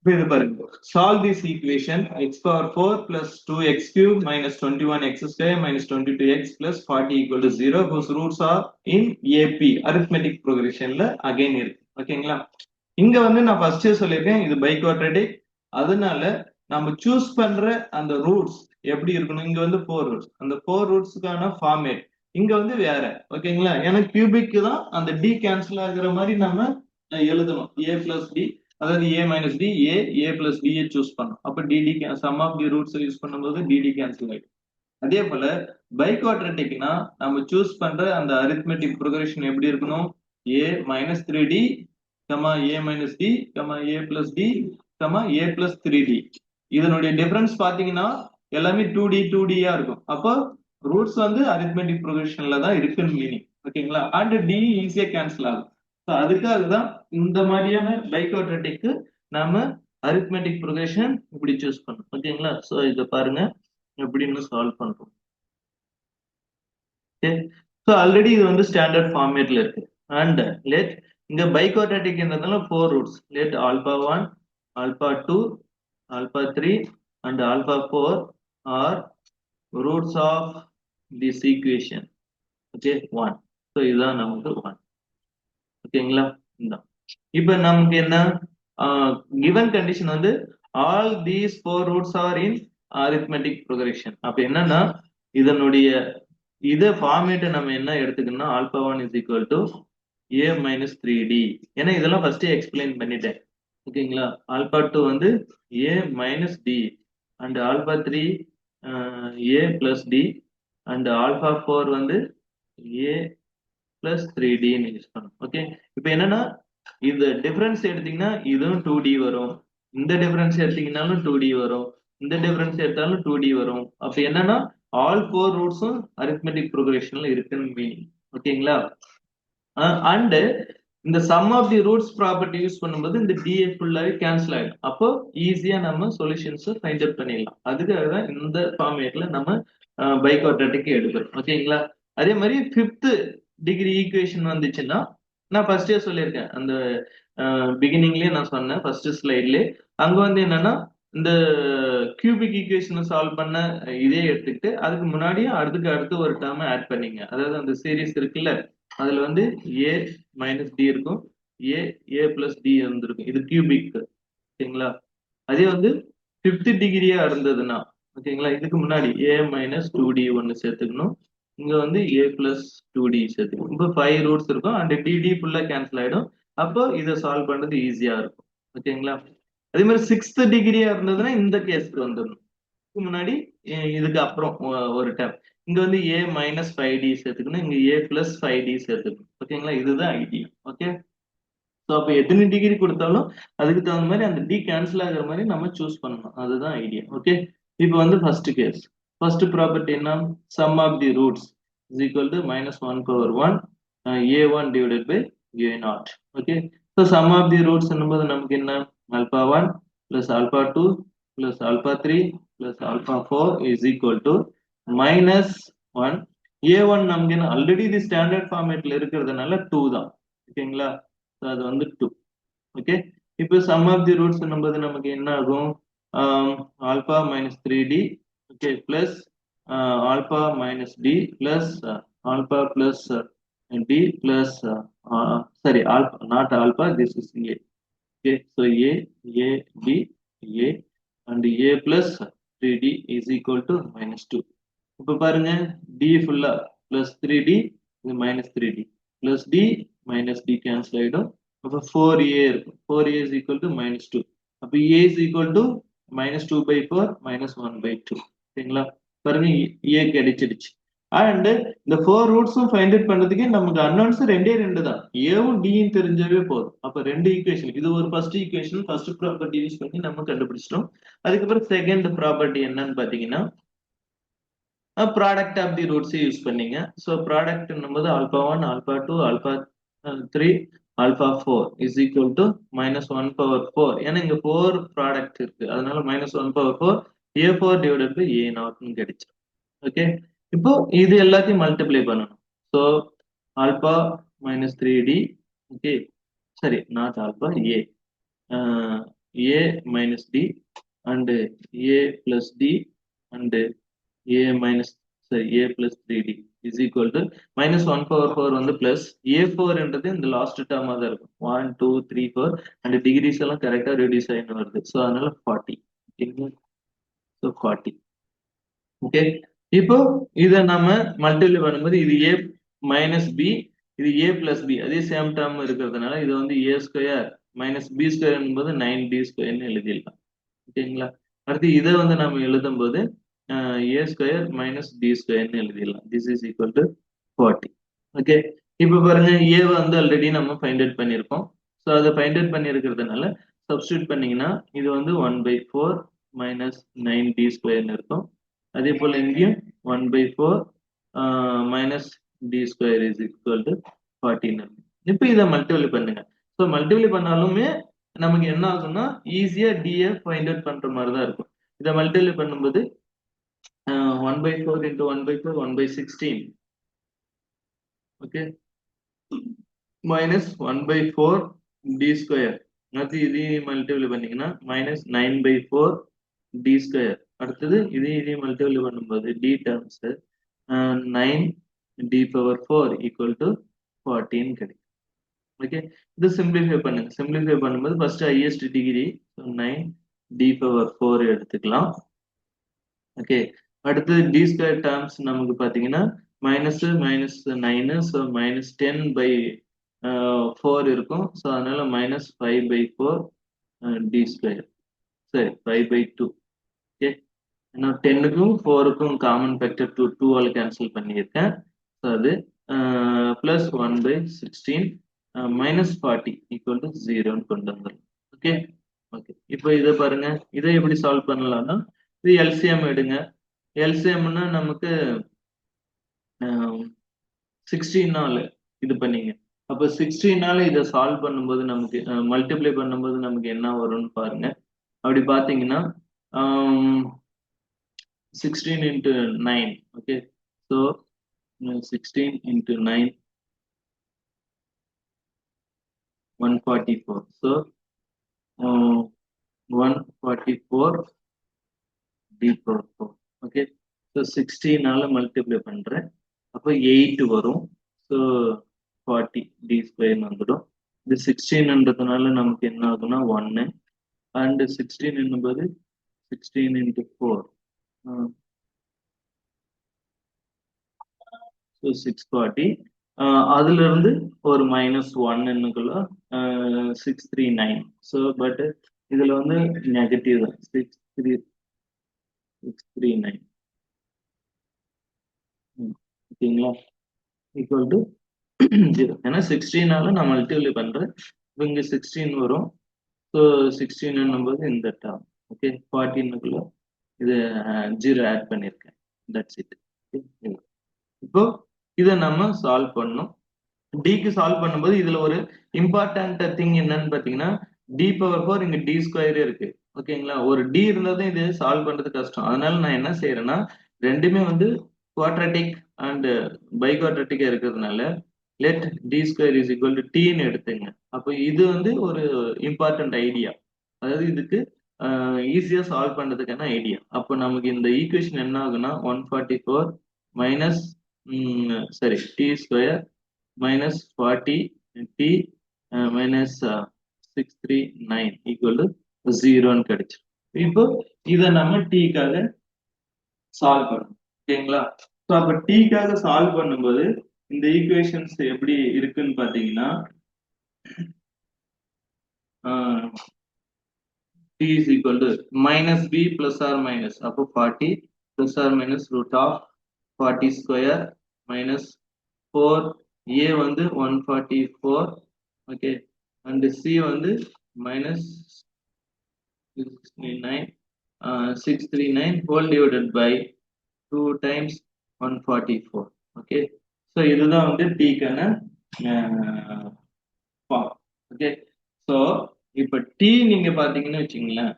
இது பாருங்க. Solve this equation x power 4 plus 2x cube minus 21x square minus 22x plus 40 equal to 0 whose roots are in AP arithmetic progressionல again இருக்கு. ஓகேங்களா? இங்க வந்து நான் ஃபர்ஸ்டே சொல்லியிருக்கேன் இது பை குவாட்ரேட்டிக். அதனால நம்ம சூஸ் பண்ற அந்த ரூட்ஸ் எப்படி இருக்கணும். இங்க வந்து 4 ரூட்ஸ். அந்த 4 ரூட்ஸ்க்கான ஃபார்மேட் இங்க வந்து வேற. ஓகேங்களா? ஏன்னா கியூபிக் தான் அந்த டி கேன்சல் ஆகுற மாதிரி நம்ம எழுதணும். ஏ பிளஸ் டி, அதாவது a minus D, A plus d choose பண்ணணும். அப்ப d d sum of the roots use பண்ணும்போது டிடி கேன்சல் ஆயிடும். அதே போல பை குவாட்ரேட்டிக்னா நம்ம சூஸ் பண்ற அந்த அரித்மெட்டிக் ப்ரோக்ரஷன் எப்படி இருக்கணும். ஏ மைனஸ் 3டி, ஏ மைனஸ் டி, ஏ பிளஸ் டி, ஏ பிளஸ் 3டி. இதனுடைய டிஃபரன்ஸ் பாத்தீங்கன்னா எல்லாமே 2D 2Dயா இருக்கும். அப்போ ரூட்ஸ் வந்து அரித்மெட்டிக் ப்ரோக்ரஷன்ல தான் இருக்குன்னு மீனிங். ஓகேங்களா? அண்ட் டி ஈஸியா கேன்சல் ஆகும். அதுக்காக தான் இந்த மாதிரியான பைக்வாட்ரேட்டிக்கு நாம அரித்மெட்டிக் ப்ரோக்ரஷன் இப்படி சூஸ் பண்ணணும். ஓகேங்களா? சோ இத பாருங்க எப்படின்னு சால்வ் பண்றோம். ஓகே. சோ ஆல்ரெடி இது வந்து ஸ்டாண்டர்ட் ஃபார்மேட்ல இருக்கு. அண்ட் லெட் இங்க பைக்வாட்ரேட்டிக் என்றதுனால 4 roots. Let alpha 1, alpha 2, alpha 3 and alpha 4 are roots of this equation. Okay, 1. So இதுதான் நமக்கு 1. ஓகேங்களா? இப்ப நமக்கு என்ன given condition வந்து all these 4 roots are in arithmetic progression. அப்ப என்னன்னா இதனுடைய இத ஃபார்மேட் நம்ம என்ன எடுத்துக்கணும்னா alpha 1 is equal to a minus 3d. ஏன்னா இதெல்லாம் ஃபர்ஸ்டே எக்ஸ்பிளைன் பண்ணிட்டேன். ஓகேங்களா? ஆல்பா 2 வந்து a minus d and alpha 3 a plus d and alpha 4 வந்து a plus 3d ன்னு யூஸ் பண்ணணும். ஓகே. இப்போ என்னன்னா இது டிஃபரன்ஸ் எடுத்தீங்கன்னா இதுவும் 2d வரும். இந்த டிஃபரன்ஸ் எடுத்தீங்கன்னாலும் 2d வரும். இந்த டிஃபரன்ஸ் எடுத்தாலும் 2d வரும். அப்ப என்னன்னா ஆல் 4 ரூட்ஸும் அரித்மெட்டிக் ப்ரோக்ரஷன்ல இருக்குன்னு மீனிங். ஓகேங்களா? அண்ட் இந்த sum of the roots property use பண்ணும்போது இந்த டிஏ ஃபுல்லாவே கேன்சல் ஆயிடும். அப்போ ஈஸியா நம்ம சொல்யூஷன்ஸ் ஃபைண்ட் அவுட் பண்ணிடலாம். அதுக்காக தான் இந்த ஃபார்மேட்ல நம்ம பைக்வாட்ரேட்டிக் எடுக்கிறோம். ஓகேங்களா? அதே மாதிரி 5th டிகிரி ஈக்குவேஷன் வந்துச்சுன்னா நான் ஃபர்ஸ்டே சொல்லியிருக்கேன். அந்த பிகினிங்லயே நான் சொன்னேன் ஃபர்ஸ்ட் ஸ்லைட்லயே. அங்க வந்து என்னன்னா இந்த கியூபிக் ஈக்குவேஷனை சால்வ் பண்ண இதே எடுத்துக்கிட்டு அதுக்கு முன்னாடியே அடுத்து ஒரு டேர்ம் ஆட் பண்ணீங்க. அதாவது அந்த சீரீஸ் இருக்குல்ல அதுல வந்து ஏ மைனஸ் டி இருக்கும், ஏ பிளஸ் டி இருந்திருக்கும். இது கியூபிக். ஓகேங்களா? அதே வந்து 5th டிகிரியா இருந்ததுன்னா ஓகேங்களா இதுக்கு முன்னாடி ஏ மைனஸ் 2d ஒன்னு சேர்த்துக்கணும். இங்க வந்து ஏ பிளஸ் 2d சேர்த்துக்கணும். இப்போ 5 ரூட்ஸ் இருக்கும் அண்ட் டிடி ஃபுல்லா கேன்சல் ஆயிடும். அப்போ இதை சால்வ் பண்றது ஈஸியா இருக்கும். ஓகேங்களா? அதே மாதிரி 6th டிகிரியா இருந்ததுன்னா இந்த கேஸ்க்கு வந்துடணும். முன்னாடி இதுக்கு அப்புறம் ஒரு டேம் இங்க வந்து ஏ மைனஸ் 5d சேர்த்துக்கணும். இங்க ஏ பிளஸ் 5d சேர்த்துக்கணும். ஓகேங்களா? இதுதான் ஐடியா. ஓகே. ஸோ அப்போ எத்தனை டிகிரி கொடுத்தாலும் அதுக்கு தகுந்த மாதிரி அந்த டி கேன்சல் ஆகுற மாதிரி நம்ம சூஸ் பண்ணணும். அதுதான் ஐடியா. ஓகே. இப்போ வந்து ஃபர்ஸ்ட் கேஸ் ஃபர்ஸ்ட் ப்ராப்பர்ட்டி என்ன sum of the roots is equal to -1/1 a1 divided by a0. Okay. So sum of the roots என்னும்போது நமக்கு என்ன alpha 1 plus alpha 2 plus alpha 3 plus alpha 4 is equal to -1. a1 நமக்கு என்ன already இது standard ஃபார்மேட்ல இருக்கிறதுனால 2 தான். ஓகேங்களா? அது வந்து 2. ஓகே. இப்போ சம் ஆஃப் தி ரூட்ஸ் என்னும்போது நமக்கு என்ன ஆகும் alpha minus 3d okay plus alpha minus d plus alpha plus d plus sorry alpha not alpha, this is a. Okay, so a b a and a plus 3d is equal to -2. இப்போ பாருங்க d ஃபுல்லா plus 3d இது -3d plus d minus d cancel ஆயிடும். அப்போ 4a இருக்கும். 4a is equal to -2. அப்போ a is equal to -2/4 -1/2. சரிங்களா? பாருங்க a கிடைச்சிடுச்சு. அண்ட் இந்த 4 ரூட்ஸும் ஃபைண்ட் அவுட் பண்றதுக்கு நமக்கு அன்னோன்ஸ் ரெண்டு தான். ஏவும் டியும் தெரிஞ்சவே போதும். அப்ப ரெண்டு ஈக்குவேஷன், இது ஒரு first equation, first property use பண்ணி நம்ம கண்டுபிடிச்சிட்டோம். அதுக்கப்புறம் செகண்ட் ப்ராப்பர்ட்டி என்னன்னு பாத்தீங்கன்னா product of the roots use பண்ணீங்க. ஸோ ப்ராடக்ட் போது α1 α2 α3 α4 இஸ் ஈக்குவல் டு -1/4. ஏன்னா இங்க 4 ப்ராடக்ட் இருக்கு, அதனால -1/4 a4 டிவைடட் பை a0 கிடைச்சு. ஓகே, இப்போ இது எல்லாத்தையும் மல்டிப்ளை பண்ணணும். ஸோ ஆல்பா -3d, ஓகே, சரி, not alpha, a minus d and a plus d and a minus, sorry, a plus 3d is equal to -1/4 வந்து plus a4 என்றது இந்த last டேர்மா தான் இருக்கும். 1 2 3 4 and டிகிரிஸ் எல்லாம் கரெக்டா ரெடியூஸ் ஆயின்னு வருது. ஸோ அதனால 40. ஸோ 40. ஓகே, இப்போ இதை நம்ம மல்டிப்ளை பண்ணும்போது இது a மைனஸ் b, இது a பிளஸ் b, அதே சேம் டேர்ம் இருக்கிறதுனால இது வந்து a square minus b square என்பது 9b ஸ்கொயர்னு எழுதிடலாம். ஓகேங்களா? அடுத்து இதை வந்து நம்ம எழுதும் போது a ஸ்கொயர் மைனஸ் b ஸ்கொயர்னு எழுதிடலாம். This is equal to 40. Okay, இப்போ பாருங்க a வந்து ஆல்ரெடி நம்ம ஃபைண்ட் அவுட் பண்ணியிருக்கோம். ஸோ அதை ஃபைண்ட் அவுட் பண்ணியிருக்கிறதுனால சப்ஸ்டியூட் பண்ணீங்கன்னா இது வந்து 1/4 மைனஸ் 9b ஸ்கொயர்னு இருக்கும். அதே போல இங்கேயும் 1/4 minus d square is equal to 14. இப்போ இதை மல்டிப்ளை பண்ணுங்க. ஸோ மல்டிப்ளை பண்ணாலுமே நமக்கு என்ன ஆகும்னா ஈஸியா டிஏ ஃபைண்ட் அவுட் பண்ற மாதிரி தான் இருக்கும். இதை மல்டிப்ளை பண்ணும்போது 1/4 into 1/4 1/16, okay, minus 1/4 d square. அடுத்து இதையும் மல்டிப்ளை பண்ணீங்கன்னா -9/4 d ஸ்கொயர். அடுத்தது இதையும் மல்டிப்ளை பண்ணும்போது d terms 9d⁴ equal to 14 கிடைக்கும். ஓகே, இது சிம்பிளிஃபை பண்ணுங்க. சிம்பிளிஃபை பண்ணும்போது ஃபர்ஸ்ட் ஹையஸ்ட் டிகிரி 9d⁴ எடுத்துக்கலாம். ஓகே, அடுத்து d ஸ்கொயர் டேர்ம்ஸ் நமக்கு பாத்தீங்கன்னா -9, ஸோ -10/4 இருக்கும். ஸோ அதனால -5/4 d ஸ்கொயர், சரி 5/2. ஓகே, நான் 10க்கும் 4க்கும் காமன் ஃபேக்டர் 2 ஆல் கேன்சல் பண்ணியிருக்கேன். ஸோ அது பிளஸ் 1/16 -40 ஈக்குவல் டு 0ன்னு கொண்டு வந்துடலாம். ஓகே, ஓகே, இப்போ இதை பாருங்க, இதை எப்படி சால்வ் பண்ணலாம்னா இது எல்சிஎம் எடுங்க. எல்சிஎம்னா நமக்கு 16 இது பண்ணீங்க. அப்போ 16 இதை சால்வ் பண்ணும்போது நமக்கு மல்டிப்ளை பண்ணும்போது நமக்கு என்ன வரும்னு பாருங்க. அப்படி பார்த்தீங்கன்னா 16 into 9, okay, so 16 into 9 144, so 144 d⁴, okay, so 16 multiply பண்றேன். அப்போ 8 வரும். ஸோ 40 d ஸ்கொயர் வந்துடும். இது 16ன்றதுனால நமக்கு என்ன ஆகும்னா 1 அண்ட் 16 என்பது 16 into 4, ஸோ 640. அதுல இருந்து ஒரு -1 639. ஸோ பட் இதுல வந்து நெகட்டிவ் தான், 639. ஓகேங்களா? Equal to 0. ஏன்னா 16 நான் மல்டிப்ளை பண்றேன். இங்க 16 வரும். ஸோ 16 என்னும்போது இந்த டேர்ம், ஓகே, 14 இது 0 ஆட் பண்ணியிருக்கேன். That's it. இப்போ இதை நம்ம சால்வ் பண்ணோம். டிக்கு சால்வ் பண்ணும்போது இதுல ஒரு இம்பார்ட்டன்ட் திங் என்னன்னு பாத்தீங்கன்னா d⁴ இங்க d ஸ்கொயரே இருக்கு. ஓகேங்களா? ஒரு d இருந்தாலும் இது சால்வ் பண்றது கஷ்டம். அதனால நான் என்ன செய்யறேன்னா ரெண்டுமே வந்து குவாட்ரட்டிக் அண்ட் பை குவாட்ரட்டிக்கா இருக்கிறதுனால let d² is equal to t-ன்னு எடுத்துங்க. அப்போ இது வந்து ஒரு இம்பார்ட்டன்ட் ஐடியா, அதாவது இதுக்கு ஈஸியா சால்வ் பண்றதுக்கான ஐடியா. அப்போ நமக்கு இந்த ஈக்குவேஷன் என்ன ஆகுனா 144 மைனஸ் சரி t² minus 40 t minus 639 equal to 0 கிடைச்சு. இப்போ இதை நம்ம டீக்காக சால்வ் பண்ணணும். ஓகேங்களா? ஸோ அப்ப டீக்காக சால்வ் பண்ணும்போது இந்த ஈக்குவேஷன்ஸ் எப்படி இருக்குன்னு பாத்தீங்கன்னா t is equal to minus b plus or minus அப்போ 40 plus or minus root of 40 square minus 4 a வந்து 144 okay and c வந்து minus 639 639 whole divided by 2 times 144 okay so இதுதான் வந்து t க்கான ஃபார்ம் ஓகே so இப்ப t நீங்க பாத்தீங்கன்னு வச்சுங்களேன்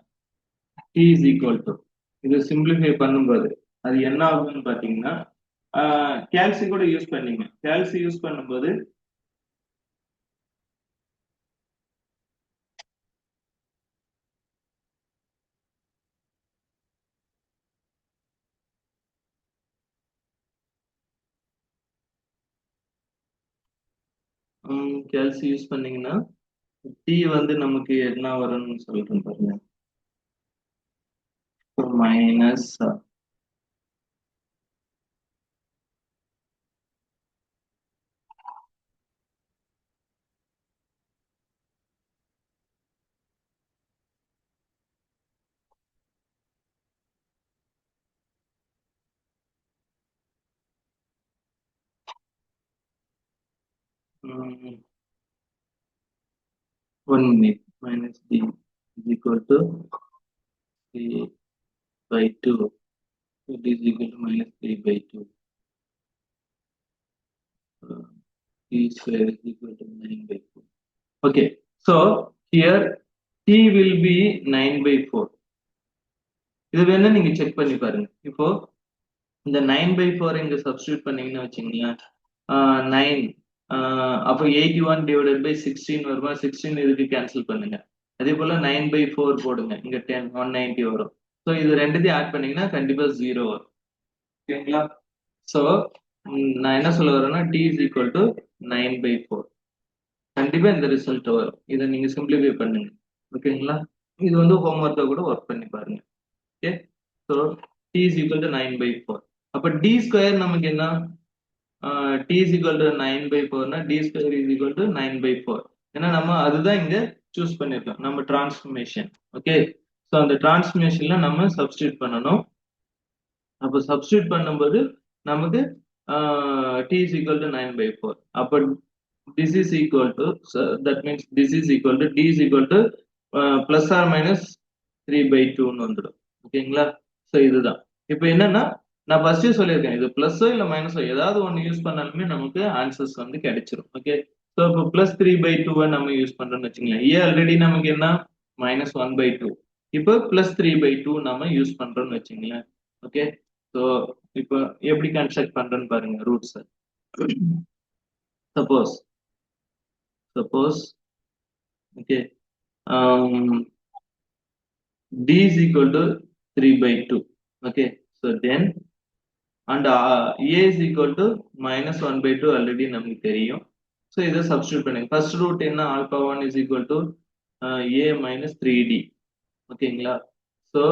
t is equal to இது சிம்பிளிஃபை பண்ணும்போது அது என்ன ஆகும்னு பாத்தீங்கன்னா கேல்சி கூட யூஸ் பண்ணீங்க கேல்சி யூஸ் பண்ணும்போது கேல்சி யூஸ் பண்ணீங்கன்னா t வந்து நமக்கு என்ன வரும்னு சொல்றேன் பாருங்க minus one minute minus d is equal to 3 by 2 it is equal to minus 3 by 2 t square is equal to 9 by 4 okay so here t will be 9 by 4 இது வேணா நீங்க செக் பண்ணி பாருங்க இப்போ இந்த 9 by 4 இங்க சப்ஸ்டியூட் பண்ணீங்கன்னு வச்சுங்களேன் 9 அப்போ 81 டிவைடட் பை 16 வருமா 16 இதுக்கு கேன்சல் பண்ணுங்க அதே போல 9 by 4 போடுங்க இங்க 10 190 வரும் ஸோ இது ரெண்டுத்தையும் ஆட் பண்ணீங்கன்னா கண்டிப்பா 0 வரும் ஓகேங்களா ஸோ நான் என்ன சொல்ல வரேன்னா t is equal to 9 by 4 கண்டிப்பா இந்த ரிசல்ட் வரும் இதை நீங்க சிம்பிளிஃபை பண்ணுங்க ஓகேங்களா இது வந்து ஹோம்ஒர்க்கை கூட ஒர்க் பண்ணி பாருங்க okay so t is equal to 9 by 4 அப்ப d ஸ்கொயர் நமக்கு என்ன t is equal to 9 by 4 னா d square is equal to 9 by 4 ஏன்னா நம்ம அதுதான் இங்க சூஸ் பண்ணிருக்கோம் நம்ம டிரான்ஸ்ஃபர்மேஷன் ஓகே ஸோ அந்த டிரான்ஸ்ஃபர்மேஷன்ல நம்ம சப்ஸ்டியூட் பண்ணணும் அப்போ சப்ஸ்டியூட் பண்ணும்போது நமக்கு t is equal to 9 by 4 அப்போ this is equal to so that means this is equal to d is equal to plus or minus 3 by 2 ன்னு வந்துடும் ஓகேங்களா ஸோ இதுதான் இப்போ என்னன்னா நான் ஃபர்ஸ்டே சொல்லியிருக்கேன் இது பிளஸோ இல்ல மைனஸோ ஏதாவது ஒன்று யூஸ் பண்ணாலுமே நமக்கு ஆன்சர்ஸ் வந்து கிடைச்சிரும் ஓகே ஸோ இப்போ பிளஸ் 3 by 2 நம்ம யூஸ் பண்றோம்னு வச்சுங்களேன் ஏ ஆல்ரெடி நமக்கு என்ன minus 1 by 2 இப்போ பிளஸ் 3 by 2 நம்ம யூஸ் பண்றோம்னு வச்சுங்களேன் ஓகே ஸோ இப்போ எப்படி கன்ஸ்ட்ரக்ட் பண்றேன்னு பாருங்க roots suppose okay d is equal to 3 by 2 okay so then and a is equal to minus 1 by 2 already நமக்கு தெரியும் so இதை substitute பண்ணுங்க first root என்ன alpha 1 is equal to a minus 3d ஓகேங்களா so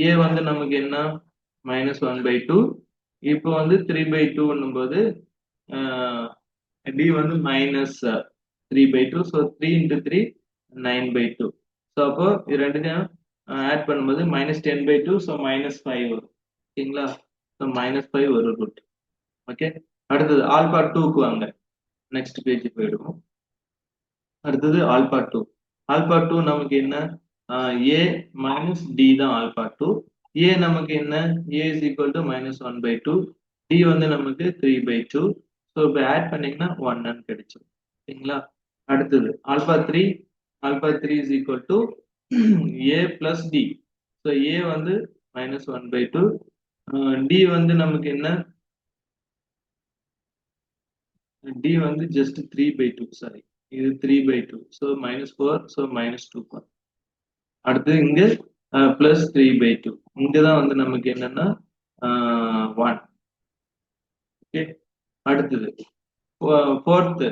a வந்து நமக்கு என்ன minus 1 by 2 இப்போ வந்து 3 by 2 என்னும்போது d வந்து minus 3 by 2 so 3 into 3 9 by 2 so அப்போ இது ரெண்டுத்தையும் ஆட் பண்ணும்போது minus 10 by 2 so minus 5 வரும் ஓகேங்களா so minus 5 ஒரு ரூட் ஓகே அடுத்தது ஆல்பா 2க்கு வாங்க நெக்ஸ்ட் பேஜ் போயிடுவோம் அடுத்தது ஆல்பா 2 நமக்கு என்ன a minus d தான் ஆல்பா 2 a நமக்கு என்ன a is equal to minus 1 by 2 d வந்து நமக்கு 3 by 2 ஸோ இப்போ ஆட் பண்ணீங்கன்னா 1 கிடைச்சிடும் சரிங்களா அடுத்தது alpha 3 is equal to a plus d so a வந்து minus 1 by 2 d வந்து நமக்கு என்ன d வந்து just 3 by 2 சாரி இது 3 by 2 so minus 4 so minus 2 அடுத்து இங்க plus 3 by 2 இங்கதான் வந்து நமக்கு என்னன்னா 1 ஓகே அடுத்தது ஃபோர்த்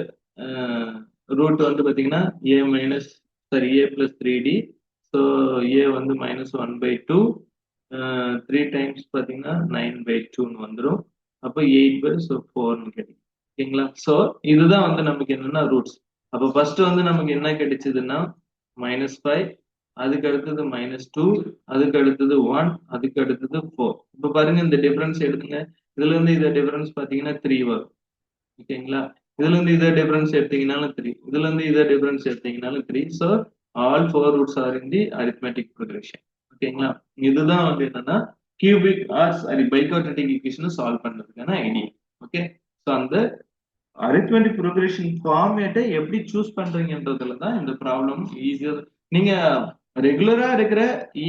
ரூட் வந்து பாத்தீங்கன்னா a plus 3d so a வந்து minus 1 by 2 த்ரீ டைம்ஸ் பார்த்தீங்கன்னா 9/2ன்னு வந்துடும். அப்போ 8/4ன்னு கிடைக்கும். ஓகேங்களா? ஸோ இதுதான் வந்து நமக்கு என்னன்னா ரூட்ஸ். அப்போ ஃபர்ஸ்ட் வந்து நமக்கு என்ன கிடைச்சதுன்னா -5, அதுக்கு அடுத்தது -2, அதுக்கு அடுத்தது 1, அதுக்கு அடுத்தது 4. இப்போ பாருங்க இந்த டிஃபரன்ஸ் எடுத்துங்க. இதுல இருந்து இந்த டிஃபரன்ஸ் பார்த்தீங்கன்னா 3 வரும். ஓகேங்களா? இதுல இருந்து இதை டிஃபரன்ஸ் எடுத்தீங்கனாலும் 3, இதுல இருந்து இதை டிஃபரன்ஸ் எடுத்தீங்கனாலும் 3. So all 4 roots are in the arithmetic progression. ஓகேங்களா? இதுதான் வந்து என்னன்னா cubic or sorry biquadratic equation solve பண்றதுக்கான ஐடியா. ஓகே, ஸோ அந்த அரித்மெட்டிக் ப்ரோக்ரஷன் ஃபார்மேட்டை எப்படி சூஸ் பண்றீங்கன்றதுல தான் இந்த ப்ராப்ளம் ஈஸியா. நீங்க ரெகுலரா இருக்கிற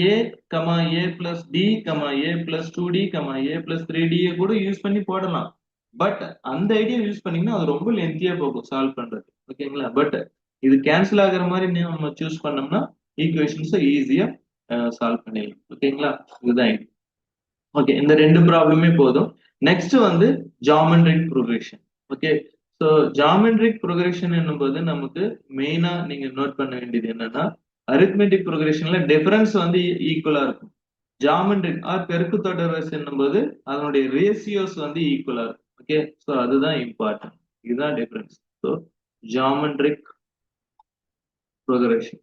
ஏ கமா ஏ பிளஸ் டி கமா ஏ பிளஸ் 2d கமா ஏ பிளஸ் 3d கூட யூஸ் பண்ணி போடலாம். பட் அந்த ஐடியா யூஸ் பண்ணீங்கன்னா அது ரொம்ப லென்த்தியா போகும் சால்வ் பண்றது. ஓகேங்களா? பட் இது கேன்சல் ஆகுற மாதிரி நம்ம சூஸ் பண்ணோம்னா ஈக்குவேஷன்ஸை ஈஸியா சால்வ் பண்ணிடலாம். ஓகேங்களா? இதுதான். ஓகே, இந்த ரெண்டு ப்ராப்ளமே போதும். நெக்ஸ்ட் வந்து geometric progression. Okay, so geometric progression என்னும்போது நமக்கு மெயினா நீங்க நோட் பண்ண வேண்டியது என்னன்னா அரித்மெட்டிக் ப்ரோக்ரஷன்ல டிஃபரன்ஸ் வந்து ஈக்குவலா இருக்கும். ஜாமெட்ரிக் ஆர் பெருக்கு தொடர் வரிசை என்னும்போது அதனுடைய ரேசியோஸ் வந்து ஈக்குவலா இருக்கும். ஓகே, ஸோ அதுதான் இம்பார்ட்டன்ட். இதுதான் difference. So geometric progression.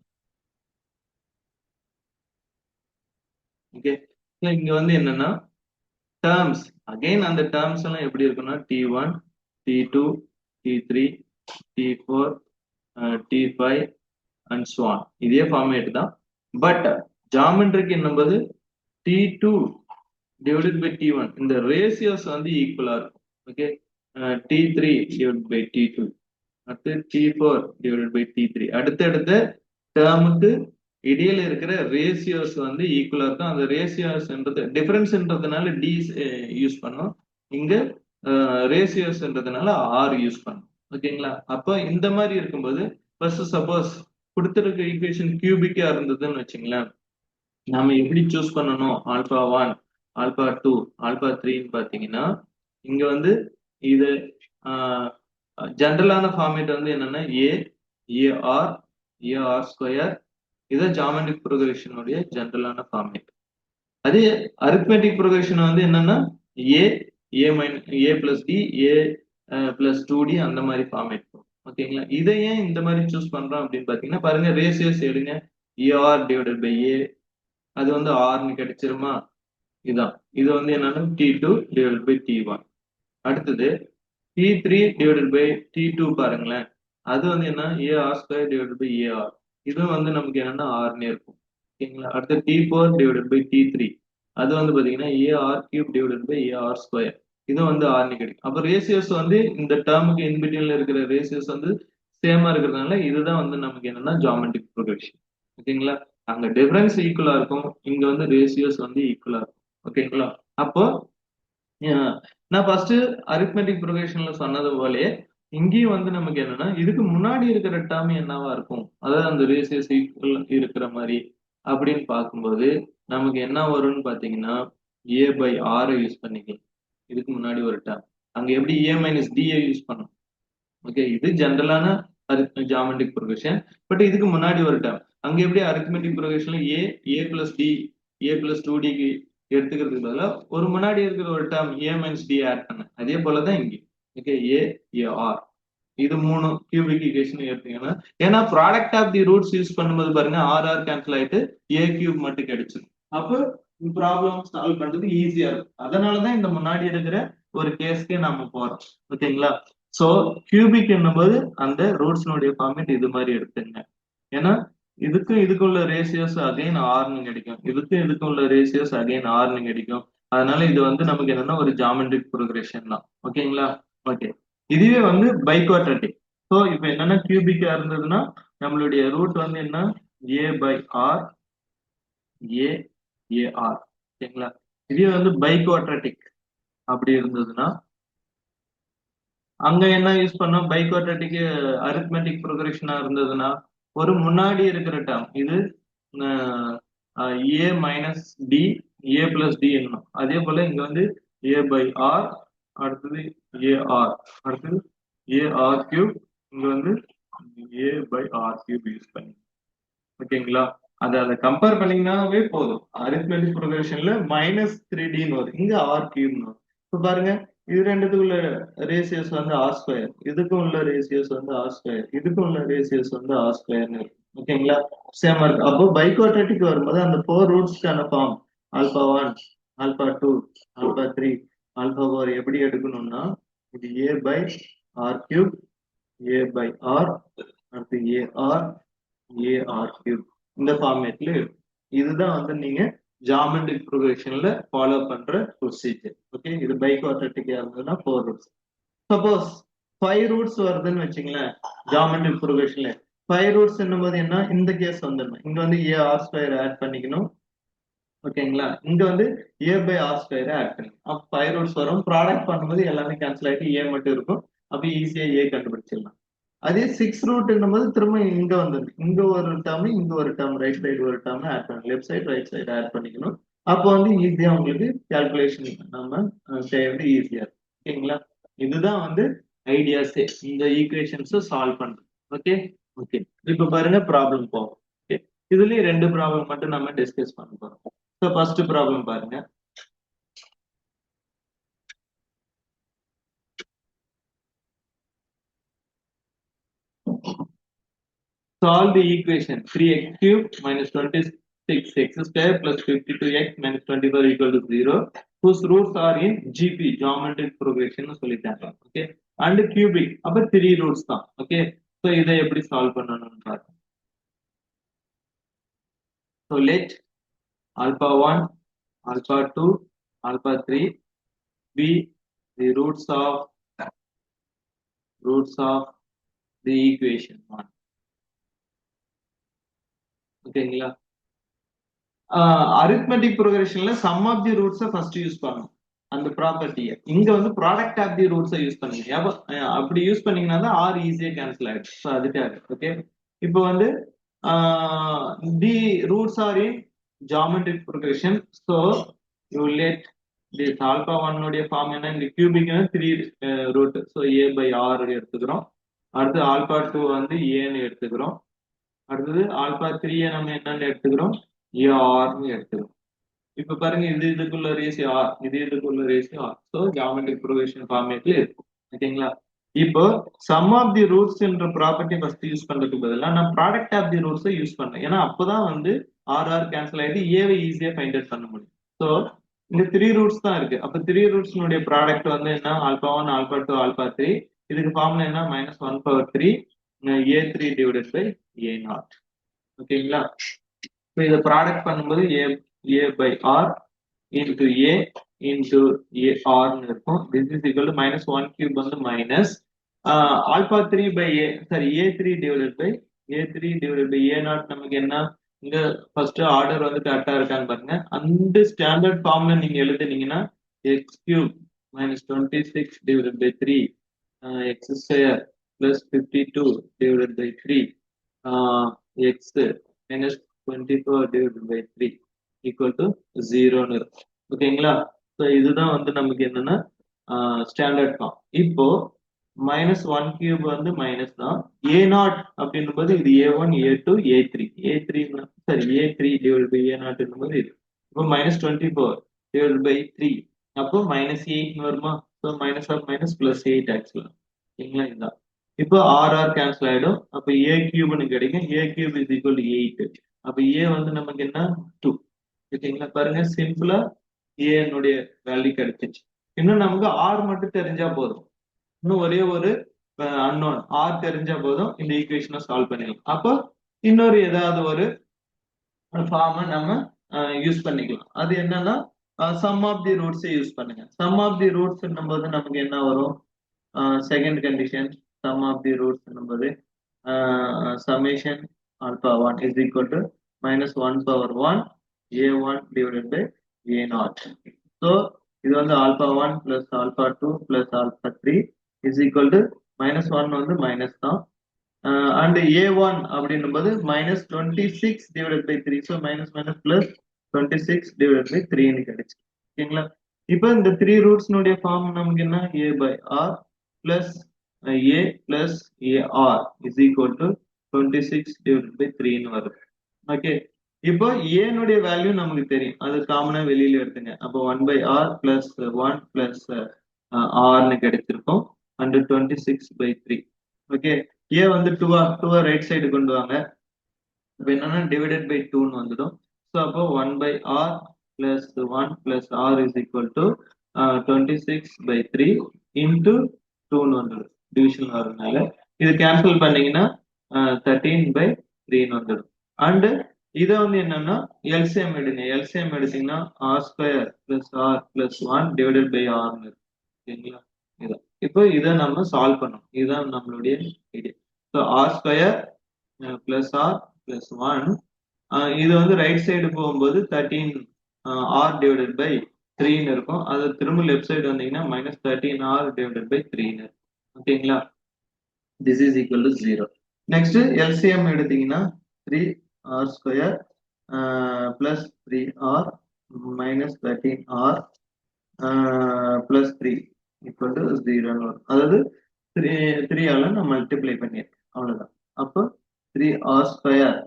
Okay, இங்க வந்து என்னன்னா டேர்ம்ஸ் அகைன் அந்த டேர்ம்ஸ் எல்லாம் எப்படி இருக்குன்னா T1, T2, T3, T4, T5 and so on. இதே ஃபார்மேட் தான். பட் ஜாமெட்ரிக் என்னும்போது T2 டிவைடட் பை T1 இந்த ரேசியோஸ் வந்து ஈக்குவலா இருக்கும். Okay, T3 divided by T2, அடுத்து T4 டிவைடட் பை T3. அடுத்தடுத்த டேர்முக்கு இடையில இருக்கிற ரேசியோஸ் வந்து ஈக்குவலா இருக்கும். அந்த ரேசியோஸ்ன்றது டிஃபரன்ஸ்ன்றதுனால டி யூஸ் பண்ணோம். இங்க ரேசியோஸ்ன்றதுனால ஆர் யூஸ் பண்ணோம். ஓகேங்களா? அப்போ இந்த மாதிரி இருக்கும்போது ஃபர்ஸ்ட் சப்போஸ் கொடுத்திருக்க ஈக்குவேஷன் கியூபிக்கா இருந்ததுன்னு வச்சுங்களேன், நாம எப்படி சூஸ் பண்ணணும் α1, α2, α3ன்னு பாத்தீங்கன்னா இங்க வந்து இது ஜென்ரலான ஃபார்மேட் வந்து என்னன்னா ஏஆர் ஏஆர் ஸ்கொயர். இது ஜாமெட்ரிக் ப்ரோக்ரஷனுடைய ஜென்ரலான ஃபார்மேட். அதே அரித்மெட்டிக் ப்ரோக்ரஷன் வந்து என்னன்னா ஏ ஏ மைனஸ் ஏ பிளஸ் டி ஏ பிளஸ் 2d அந்த மாதிரி ஃபார்மேட். ஓகேங்களா? இதை ஏன் இந்த மாதிரி சூஸ் பண்றோம் அப்படின்னு பாத்தீங்கன்னா பாருங்க ரேசியோஸ் எடுங்க. ஏஆர் டிவைடட் பை ஏ அது வந்து ஆர்னு கிடைச்சிருமா? இதான் இது வந்து என்னன்னா T2 டிவைடட் பை T1. அடுத்தது T3 டிவைடட் பை T2 பாருங்களேன், அது வந்து என்ன A R square divided by A R. இதுவும் வந்து நமக்கு என்னன்னா ஆர்னே இருக்கும். ஓகேங்களா? அடுத்து T4 டிவைடட் பை T3 அது வந்து பாத்தீங்கன்னா A R cube divided by A R square. இது வந்து ஆர்னு கிடைக்கும். அப்ப ரேசியோஸ் வந்து இந்த டேர்முக்கு இன்பிட்வீன்ல இருக்கிற ரேசியோஸ் வந்து சேமா இருக்கிறதுனால இதுதான் வந்து நமக்கு என்னன்னா ஜாமெட்ரிக் ப்ரோக்ரஷன். ஓகேங்களா? அங்க டிஃபரன்ஸ் ஈக்குவலா இருக்கும், இங்க வந்து ரேசியோஸ் வந்து ஈக்குவலா இருக்கும். ஓகேங்களா? அப்போ நான் ஃபர்ஸ்ட் அரித்மெட்டிக் ப்ரோக்ரஷன்ல சொன்னது போலயே இங்கேயும் வந்து நமக்கு என்னன்னா இதுக்கு முன்னாடி இருக்கிற டேர்ம் என்னவா இருக்கும், அதாவது அந்த ரேசியோஸ் ஈக்குவல் இருக்கிற மாதிரி அப்படின்னு பார்க்கும்போது நமக்கு என்ன வரும்னு பாத்தீங்கன்னா ஏ பை ஆர் யூஸ் பண்ணிக்கலாம். இதுக்கு முன்னாடி ஒரு டேர்ம் அங்க எப்படி ஏ மைனஸ் டி யூஸ் பண்ணும். ஓகே, இது ஜென்ரலான ஜாமெட்ரிக் ப்ரோக்ரஷன். பட் இதுக்கு முன்னாடி ஒரு டேர்ம் அங்க எப்படி அரித்மெட்டிக் ப்ரோக்ரஷன்ல ஏ பிளஸ் டி ஏ பிளஸ் 2dக்கு எடுத்துக்கிறதுக்கு பதிலா ஒரு முன்னாடி இருக்கிற ஒரு டேர்ம் ஏ மைனஸ் டி ஆட் பண்ண அதே போலதான் இங்க. ஓகே, ஏஆர் இது மூணு கியூபிக் ஈக்குவேஷன் எடுத்தீங்கன்னா ஏன்னா product of the roots use பண்ணும்போது பாருங்க ஆர் கேன்சல் ஆயிட்டு ஏ கியூப் மட்டும் கிடைச்சிடும். அப்போ ப்ராப்ளம் சால்வ் பண்றது ஈஸியா இருக்கும். அதனாலதான் இந்த முன்னாடி இருக்கிற ஒரு கேஸ்க்கே நாம போறோம். ஓகேங்களா? சோ கியூபிக் என்னும்போது அந்த ரூட்ஸ்னுடைய ஃபார்மேட் இது மாதிரி எடுத்துங்க. ஏன்னா இதுக்குள்ள ரேசியோஸ் அகைன் ஆர்னு கிடைக்கும், இதுக்குள்ள ரேசியோஸ் அகைன் ஆர்னு கிடைக்கும். அதனால இது வந்து நமக்கு என்னன்னா ஒரு ஜாமெட்ரிக் ப்ரோக்ரஷன் தான். ஓகேங்களா? ஓகே, இதுவே வந்து பைக்வாட்ரட்டிக். ஸோ இப்போ என்னன்னா கியூபிக்கா இருந்ததுன்னா நம்மளுடைய ரூட் வந்து என்ன ஏ பை ஆர் ஏ ஏஆர். ஓகேங்களா? இதுவே வந்து பைக்வாட்ரட்டிக் அப்படி இருந்ததுன்னா அங்க என்ன யூஸ் பண்ணோம் பைக்வாட்ரட்டிக் அரித்மெட்டிக் ப்ரோக்ரஷனா இருந்ததுன்னா ஒரு முன்னாடி இருக்கிற டேர்ம் இது ஏ மைனஸ் டி ஏ பிளஸ் டி என்னும். அதே போல இங்க வந்து ஏ பை ஆர் அடுத்தது ஏஆர் அடுத்தது ஏஆர் கியூப் இங்க வந்து ஏ பை ஆர் கியூப் யூஸ் பண்ணி. ஓகேங்களா? அதை கம்பேர் பண்ணீங்கன்னாவே போதும். அரித்மெட்டிக் ப்ரொக்ரெஷன்ல -3dன்னு வரும், இங்க r கியூப்னு வரும். இப்ப பாருங்க, இது ரெண்டுத்துக்குள்ள ரேஷியோஸ் வந்து r ஸ்கொயர், இதுக்கும் உள்ள ரேஷியோஸ் வந்து r ஸ்கொயர், இதுக்கும் உள்ள ரேஷியோஸ் வந்து r ஸ்கொயர்னு இருக்கு. ஓகேங்களா, சேமா இருக்கு. அப்போ பைக்வாட்ரேட்டிக் வரும்போது அந்த 4 ரூட்ஸ்க்கான ஃபார்ம் α1, α2, α3, α4 எப்படி எடுக்கணும்னா, இது a by r cube, a by r, அடுத்து ar, ar cube, இந்த ஃபார்மேட்ல இருக்கும். இதுதான் வந்து நீங்க ஜியோமெட்ரிக் ப்ரொக்ரெஷன்ல ஃபாலோ பண்ற ப்ரொசீஜர். ஓகே, இது பைக்வாட்ரேட்டிக்கா இருந்ததுன்னா 4 ரூட்ஸ். சப்போஸ் 5 ரூட்ஸ் வருதுன்னு வச்சுங்களேன், ஜியோமெட்ரிக் ப்ரொக்ரெஷன்ல 5 ரூட்ஸ் என்னும்போது என்ன, இந்த கேஸ் வந்துடணும். இங்க வந்து ar ஸ்கொயர் ஆட் பண்ணிக்கணும். ஓகேங்களா, இங்க வந்து a by r square add பண்ணிக்கணும். அப்ப 5 ரூட்ஸ் வரும். ப்ராடக்ட் பண்ணும்போது எல்லாமே கேன்சல் ஆயிட்டு a மட்டும் இருக்கும். அப்ப ஈஸியா a கண்டுபிடிச்சிடலாம். அதே 6 ரூட் போது திரும்ப இங்க வந்துடும். இங்க ஒரு டேர்ம், இங்க ஒரு டேர்ம், ரைட் சைடு ஒரு டேர்ம் ஆட் பண்ணணும். Left side right side add பண்ணிக்கணும். அப்போ வந்து ஈஸியா உங்களுக்கு கால்குலேஷன் நம்ம செய்யறது ஈஸியா இருக்கும். ஓகேங்களா, இதுதான் வந்து ஐடியாஸே இந்த ஈக்குவேஷன்ஸ் சால்வ் பண்றது. ஓகே ஓகே, இப்ப பாருங்க ப்ராப்ளம் போகும். ஓகே, இதுலயும் 2 ப்ராப்ளம் மட்டும் நம்ம டிஸ்கஸ் பண்ண போறோம். ஸோ ஃபர்ஸ்ட் ப்ராப்ளம் பாருங்க. Solve the equation 3x cubed minus 26x square plus 52x minus 24 equal to 0, whose roots are in GP, geometric progression சொல்லிட்டாங்க. ஓகே, and cubic, அப்ப 3 roots தான். ஓகே, so இதை எப்படி சால்வ் பண்ணணும்னு பாருங்க. So let α1, α2, α3 be the roots of the equation 1. ஓகேங்களா, arithmetic ப்ரோக்ரஷன்ல sum of the ரூட்ஸை ஃபர்ஸ்ட் யூஸ் பண்ணணும். அந்த ப்ராப்பர்ட்டியை இங்க வந்து ப்ராடக்ட் ஆஃப் தி ரூட்ஸை யூஸ் பண்ணுங்க. அப்படி யூஸ் பண்ணீங்கன்னா தான் ஆர் ஈஸியா கேன்சல் ஆயிடும். ஸோ அதுக்காக. ஓகே, இப்போ வந்து the roots are in geometric progression. So you let the alpha ஒன்னுடைய ஃபார்ம் என்ன, இந்த cubic 3 root. So a by r எடுத்துக்கிறோம். அடுத்து ஆல்பா 2 வந்து ஏன்னு எடுத்துக்கிறோம். அடுத்தது ஆல்பா 3 நம்ம என்னன்னு எடுத்துக்கிறோம், ஏஆர்னு எடுத்துக்கிறோம். இப்ப பாருங்க, இது இதுக்குள்ள ரேஷியோ ஆர், இது இதுக்குள்ள ratio r. So geometric progression ஃபார்மேட்ல இருக்கும். ஓகேங்களா, இப்போ சம் ஆஃப் தி ரூட்ஸ்ன்ற ப்ராப்பர்ட்டி ஃபர்ஸ்ட் யூஸ் பண்றதுக்கு பதிலாக நான் ப்ராடக்ட் ஆஃப் தி ரூட்ஸை யூஸ் பண்ணேன். ஏன்னா அப்பதான் வந்து ஆர் கேன்சல் ஆயிட்டு ஏவை ஈஸியா ஃபைண்ட் அவுட் பண்ண முடியும். ஸோ இந்த 3 ரூட்ஸ் தான் இருக்கு. அப்ப 3 ரூட்ஸ்னுடைய ப்ராடக்ட் வந்து என்ன, ஆல்பா 1, ஆல்பா 2, ஆல்பா 3. இதுக்கு ஃபார்முலா என்ன, -1/3 a3 டிவைடட் பை a0. ஓகேங்களா, இப்போ இதை ப்ராடக்ட் பண்ணும்போது a by r into a into arன்னு இருக்கும். This is equal to -1 cube வந்து minus alpha 3 by a, sorry a3 divided by a0. நமக்கு என்ன, இங்க ஃபர்ஸ்ட் ஆர்டர் வந்து கரெக்டா இருக்கான்னு பாருங்க. அந்த ஸ்டாண்டர்ட் ஃபார்ம்ல நீங்க எழுதுனீங்கன்னா x cube minus 26 divided by 3 x square plus 52 divided by 3 x minus 24 divided by 3 equal to 0 ன்னு இருக்கும். ஓகேங்களா, ஸோ இதுதான் வந்து நமக்கு என்னன்னா ஸ்டாண்டர்ட் ஃபார்ம். இப்போ -1 கியூப் வந்து மைனஸ் தான், a0 அப்படின்னும் போது இது a1, a2, a3 sorry a3 divide by a0 போது இது இப்போ -24 டிவைட் பை 3, அப்போ -8 வருமா. So minus of minus plus 8 actually. ஓகேங்களா, இதுதான். இப்போ ஆர் கேன்சல் ஆயிடும். அப்ப a கியூப்னு கிடைக்கும். a cube is equal to 8. அப்ப a வந்து நமக்கு என்ன, 2. ஓகேங்களா, பாருங்க சிம்பிளா a னுடைய வேல்யூ கிடைச்சிச்சு. இன்னும் நமக்கு ஆர் மட்டும் தெரிஞ்சா போதும். இன்னும் ஒரே ஒரு அன்னோன் ஆர் தெரிஞ்சா போதும், இந்த ஈக்குவேஷனை சால்வ் பண்ணிடலாம். அப்போ இன்னொரு ஏதாவது ஒரு ஃபார்மை நம்ம யூஸ் பண்ணிக்கலாம். அது என்னன்னா sum of the roots use பண்ணுங்க. சம் ஆஃப் தி ரூட்ஸ் போது நமக்கு என்ன வரும், second condition sum of the roots என்பது summation alpha 1 is equal to -1/1 a1 divided by a0. So இது வந்து alpha 1 plus alpha 2 plus alpha 3 is equal to -1 வந்து minus தான், அண்ட் a1 அப்படின்னும் போது -26 divided by 3. So minus minus plus 26 divided by 3ன்னு கிடைச்சு. ஓகேங்களா, இப்போ இந்த 3 ரூட்ஸ்னுடைய ஃபார்ம் நமக்கு என்ன, a by r plus a plus ar is equal to 26 divided by 3ன்னு வருது. ஓகே, இப்போ ஏனுடைய வேல்யூ நமக்கு தெரியும், அது காமனா வெளியில எடுத்துங்க. அப்போ 1/r பிளஸ் 1 பிளஸ் ஆர்னு கிடைச்சிருக்கும் அண்ட் 26/3. ஓகே, ஏ வந்து 2 ரைட் சைடு கொண்டு வாங்க. இப்போ என்னன்னா டிவைடட் பை 2ன்னு வந்துடும். ஸோ அப்போ 1/r plus 1 plus r is equal to 26/3 into 2ன்னு வந்துடும். டிவிஷன் வரதுனால இது கேன்சல் பண்ணீங்கன்னா 13/3ன்னு வந்துடும். அண்ட் இதை வந்து என்னன்னா எல்சிஎம் எடுங்க. எல்சிஎம் எடுத்தீங்கன்னா r square plus R plus 1 divided by ஆர்னு இருக்கு. சரிங்களா? இதான் இப்போ இதை நம்ம சால்வ் பண்ணணும். இதுதான் நம்மளுடைய idea. So R square plus R plus 1, இது வந்து ரைட் சைடு போகும்போது 13 ஆர் டிவைடட் பை 3ன்னு இருக்கும். அது திரும்ப லெஃப்ட் சைடு வந்தீங்கன்னா மைனஸ் 13 ஆர் டிவைடட் பை 3ன்னு இருக்கும். ஓகேங்களா? This is equal to 0. Next LCM எடுத்தீங்கன்னா 3r square plus 3r minus 13r plus 3 equal to 0ன்னு வரும். அதாவது 3ஆல நான் மல்டிப்ளை பண்ணியிருக்கேன், அவ்வளவுதான். அப்போ 3r square